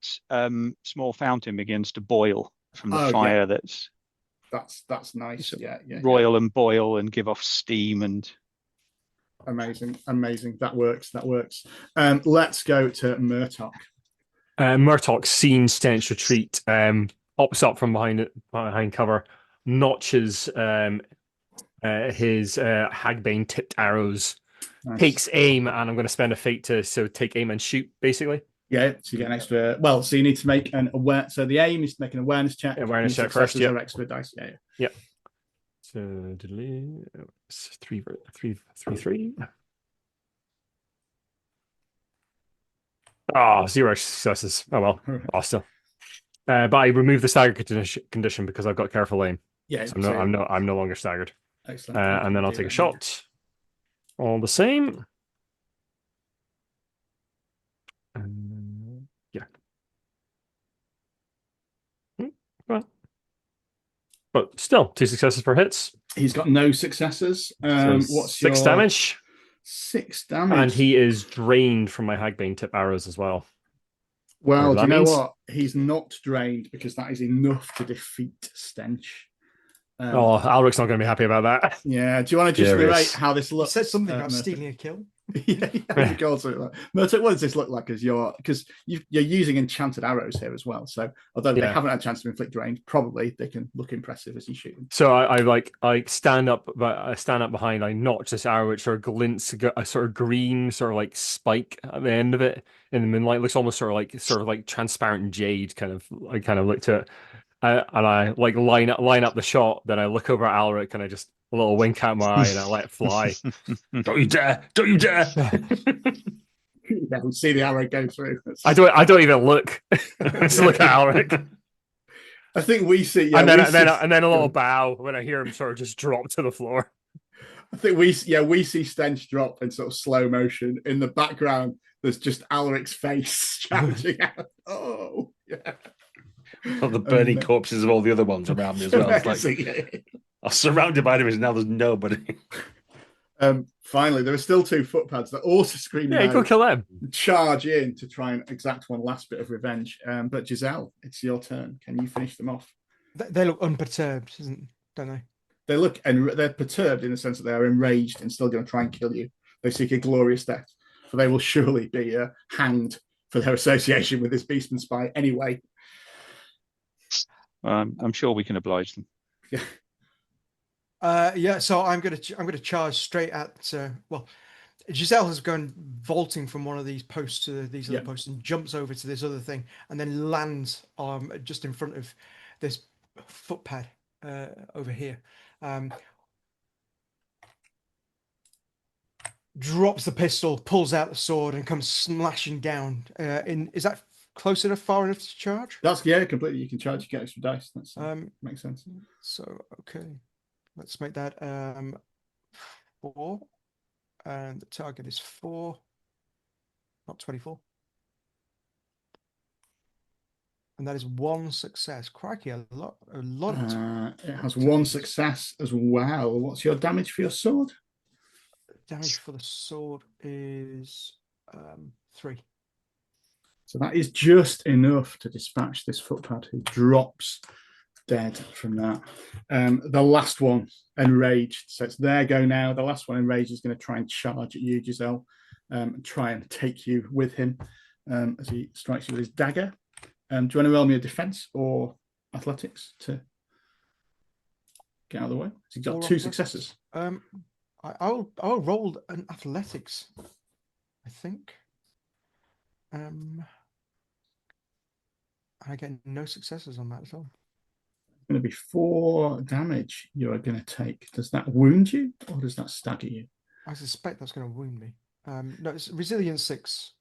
small fountain begins to boil from the fire? That's nice. Yeah. Roil and boil and give off steam and. Amazing. That works. Let's go to Murtok. Murtok's seen Stench retreat, pops up from behind cover, notches his Hagbane tipped arrows, takes aim, and I'm going to spend a fate to take aim and shoot, basically. Yeah, so you get an extra. Well, so you need to make an aware. So the aim is to make an awareness check. Awareness check first. Yeah. Extra dice. Yeah. Yep. So 3. Oh, 0 successes. Oh well, still. But I remove the stagger condition because I've got careful aim. Yeah, so I'm no longer staggered. Excellent. And then I'll take a shot. All the same. Yeah. Well, but still 2 successes per hits. He's got no successes. What's 6 damage? 6 damage. And he is drained from my Hagbane tip arrows as well. Well, do you know what? He's not drained because that is enough to defeat Stench. Alric's not going to be happy about that. Yeah. Do you want to just narrate how this looks? He said something about stealing a kill. Murtok, what does this look like? Because you're using enchanted arrows here as well. So although they haven't had a chance to inflict range, probably they can look impressive as you shoot them. So I stand up behind. I notch this arrow, which sort of glints a sort of green sort of like spike at the end of it in the moonlight. It looks almost sort of like transparent jade. I kind of look to it. And I like line up the shot. Then I look over at Alric and I just a little wink out my eye and I let it fly. Don't you dare! Don't you dare! Yeah, we see the arrow go through. I don't even look. I just look at Alric. I think we see, and then a little bow when I hear him sort of just drop to the floor. I think we see Stench drop in sort of slow motion. In the background, there's just Alaric's face shouting out, "Oh, yeah!" Of the burning corpses of all the other ones around me as well. It's like, I'm surrounded by enemies, and now there's nobody. Finally, there are still 2 footpads that also scream. Yeah, go kill them. Charge in to try and exact one last bit of revenge. But Giselle, it's your turn. Can you finish them off? They look unperturbed, don't they? They look, and they're perturbed in the sense that they are enraged and still going to try and kill you. They seek a glorious death, for they will surely be hanged for their association with this beastman spy anyway. I'm sure we can oblige them. Yeah. So I'm gonna charge straight at. Well, Giselle has gone vaulting from one of these posts to these other posts and jumps over to this other thing and then lands just in front of this footpad over here. Drops the pistol, pulls out the sword, and comes smashing down. Is that close enough, far enough to charge? That's completely. You can charge. You get extra dice. That's makes sense. So okay, let's make that 4, and the target is 4, not 24, and that is 1 success. Crikey, a lot. It has 1 success as well. What's your damage for your sword? Damage for the sword is 3. So that is just enough to dispatch this footpad, who drops dead from that. The last one, enraged. So it's their go now. The last one, enraged, is going to try and charge at you, Giselle, and try and take you with him as he strikes you with his dagger. Do you want to roll me a defense or athletics to get out of the way? So he's got 2 successes. I'll roll an athletics, I think. I get no successes on that at all. It's going to be 4 damage you are going to take. Does that wound you or does that stagger you? I suspect that's going to wound me. No, it's resilience 6.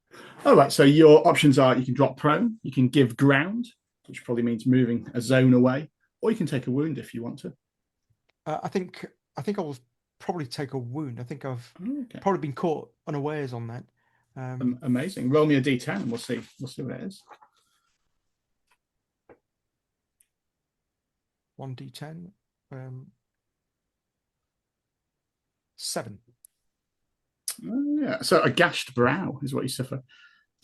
All right, so your options are you can drop prone, you can give ground, which probably means moving a zone away, or you can take a wound if you want to. I think I will probably take a wound. I think I've probably been caught unawares on that. Amazing. Roll me a d10 and we'll see what it is. 1d10. 7. Yeah, so a gashed brow is what you suffer.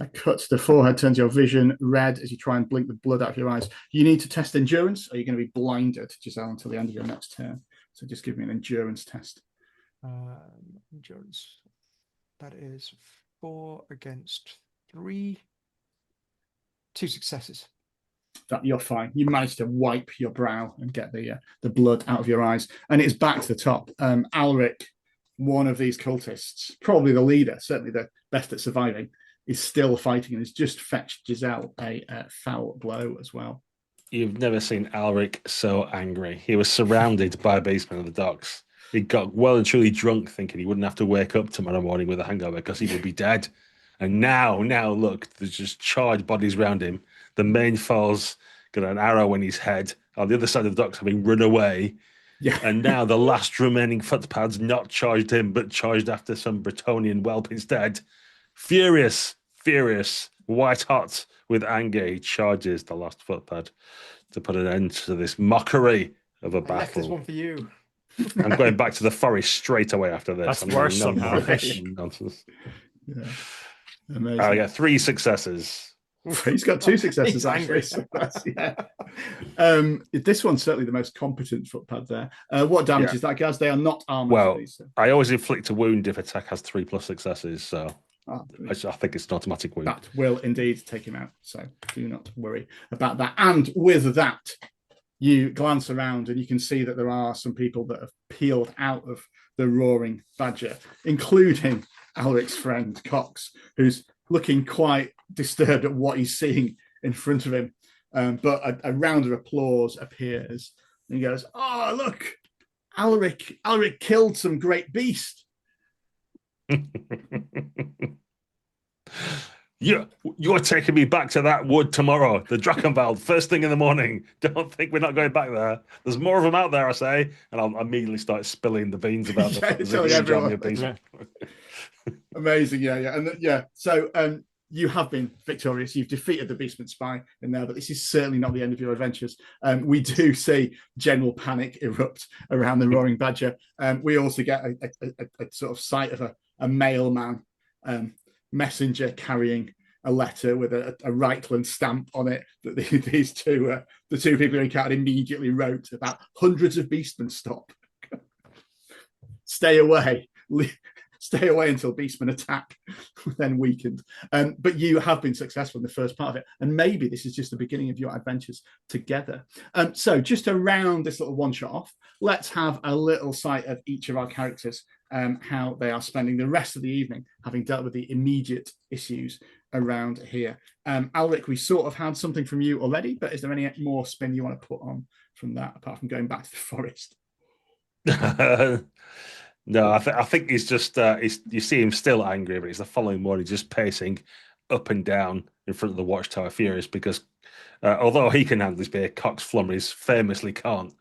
A cut to the forehead turns your vision red as you try and blink the blood out of your eyes. You need to test endurance, or you're going to be blinded, Giselle, until the end of your next turn. So just give me an endurance test. Endurance. That is 4 against 3. 2 successes. That you're fine. You managed to wipe your brow and get the blood out of your eyes, and it's back to the top. Alric, one of these cultists, probably the leader, certainly the best at surviving, is still fighting and has just fetched Giselle a foul blow as well. You've never seen Alric so angry. He was surrounded by beastmen on the docks. He got well and truly drunk, thinking he wouldn't have to wake up tomorrow morning with a hangover because he would be dead. And now look, there's just charged bodies around him. The main foal's got an arrow in his head. On the other side of the docks, having run away. Yeah. And now the last remaining footpad's not charged him, but charged after some Bretonian whelp instead. Furious, white hot with anger, he charges the last footpad to put an end to this mockery of a battle. Left this one for you. I'm going back to the forest straight away after this. That's worse somehow. Nonsense. Yeah. Amazing. I got 3 successes. He's got 2 successes, He's actually. This one's certainly the most competent footpad there. What damage is that, guys? They are not armored. Well, these, so. I always inflict a wound if attack has 3+ successes, so I think it's an automatic wound. That will indeed take him out, so do not worry about that. And with that, you glance around and you can see that there are some people that have peeled out of the roaring badger, including Alric's friend Cox, who's looking quite disturbed at what he's seeing in front of him. But a round of applause appears, and he goes, "Oh, look, Alric killed some great beast." You're taking me back to that wood tomorrow, the Drakenwald, first thing in the morning. Don't think we're not going back there. There's more of them out there, I say, and I'll immediately start spilling the beans about the huge army of beastmen. Amazing, yeah. So you have been victorious. You've defeated the beastman spy in there, but this is certainly not the end of your adventures. We do see general panic erupt around the Roaring Badger. We also get a sort of sight of a mailman messenger carrying a letter with a Reichland stamp on it that the two people who encountered immediately wrote about hundreds of beastmen. Stop. Stay away. Stay away until beastmen attack, then weakened. But you have been successful in the first part of it, and maybe this is just the beginning of your adventures together. So just to round this little one shot off, let's have a little sight of each of our characters, how they are spending the rest of the evening, having dealt with the immediate issues around here. Alric, we sort of had something from you already, but is there any more spin you want to put on from that, apart from going back to the forest? No, I think he's just you see him still angry, but he's the following morning just pacing up and down in front of the watchtower, furious because although he can handle his beer, Cox Flummeries famously can't,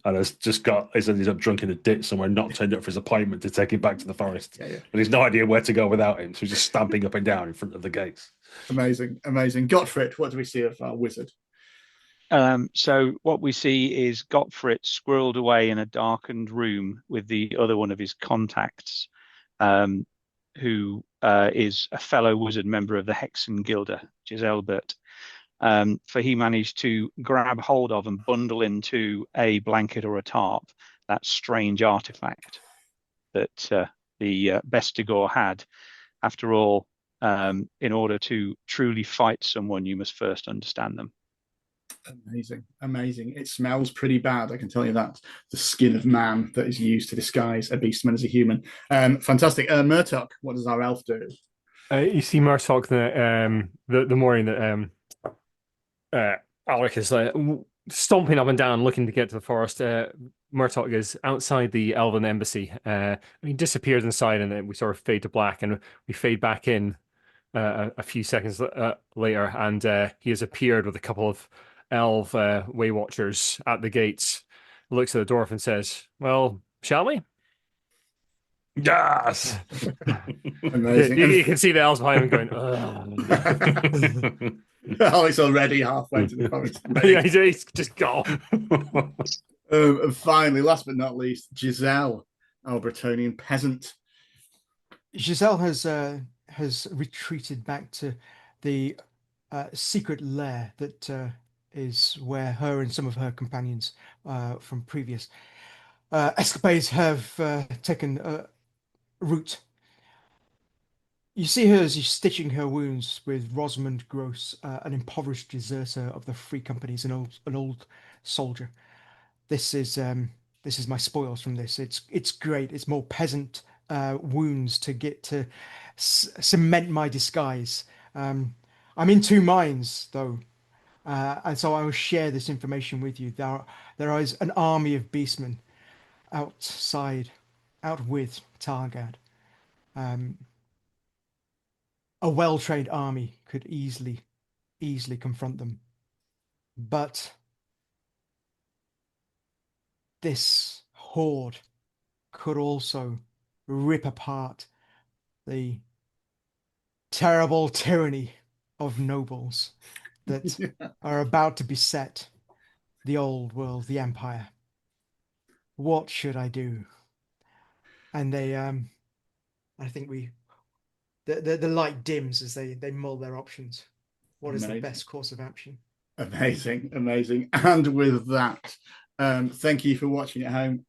and he's ended up drunk in a ditch somewhere, not turned up for his appointment to take him back to the forest. But he's no idea where to go without him, so he's just stamping up and down in front of the gates. Amazing. Gottfried, what do we see of our wizard? So what we see is Gottfried squirreled away in a darkened room with the other one of his contacts, who is a fellow wizard member of the Hexen Gilder, Giselbert. For he managed to grab hold of and bundle into a blanket or a tarp that strange artifact that the Bestigor had. After all, in order to truly fight someone, you must first understand them. Amazing. It smells pretty bad, I can tell you that. The skin of man that is used to disguise a beastman as a human. Fantastic. Murtok, what does our elf do? You see Murtok the morning that Alric is stomping up and down looking to get to the forest. Murtok is outside the Elven embassy. He disappears inside, and then we sort of fade to black, and we fade back in a few seconds later, and he has appeared with a couple of elf way watchers at the gates, looks at the dwarf and says, "Well, shall we?" Yes. Amazing. You can see the elves behind him going, "Ugh." Alex already halfway to the forest. Yeah, he's just gone. And finally, last but not least, Giselle, our Bretonian peasant. Giselle has retreated back to the secret lair that is where her and some of her companions from previous escapades have taken root. You see her as she's stitching her wounds with Rosamund Gross, an impoverished deserter of the Free Companies, an old soldier. This is my spoils from this. It's great. It's more peasant wounds to get to cement my disguise. I'm in two minds though, and so I will share this information with you. There is an army of beastmen out with Talagaad. A well-trained army could easily confront them, but this horde could also rip apart the terrible tyranny of nobles that are about to beset the old world, the Empire. What should I do? And they, I think the light dims as they mull their options. What is the best course of action? Amazing. And with that, thank you for watching at home.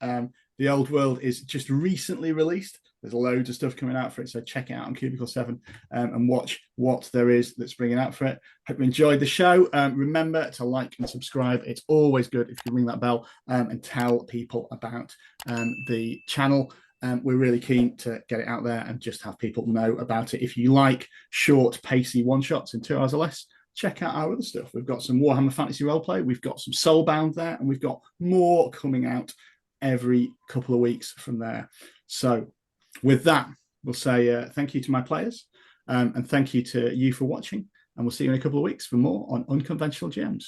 The Old World is just recently released. There's loads of stuff coming out for it, so check it out on Cubicle 7 and watch what there is that's bringing out for it. Hope you enjoyed the show. Remember to like and subscribe. It's always good if you ring that bell and tell people about the channel. We're really keen to get it out there and just have people know about it. If you like short, pacey one-shots in 2 hours or less, check out our other stuff. We've got some Warhammer Fantasy Roleplay, we've got some Soulbound there, and we've got more coming out every couple of weeks from there. So with that, we'll say thank you to my players, and thank you to you for watching, and we'll see you in a couple of weeks for more on Unconventional GMs.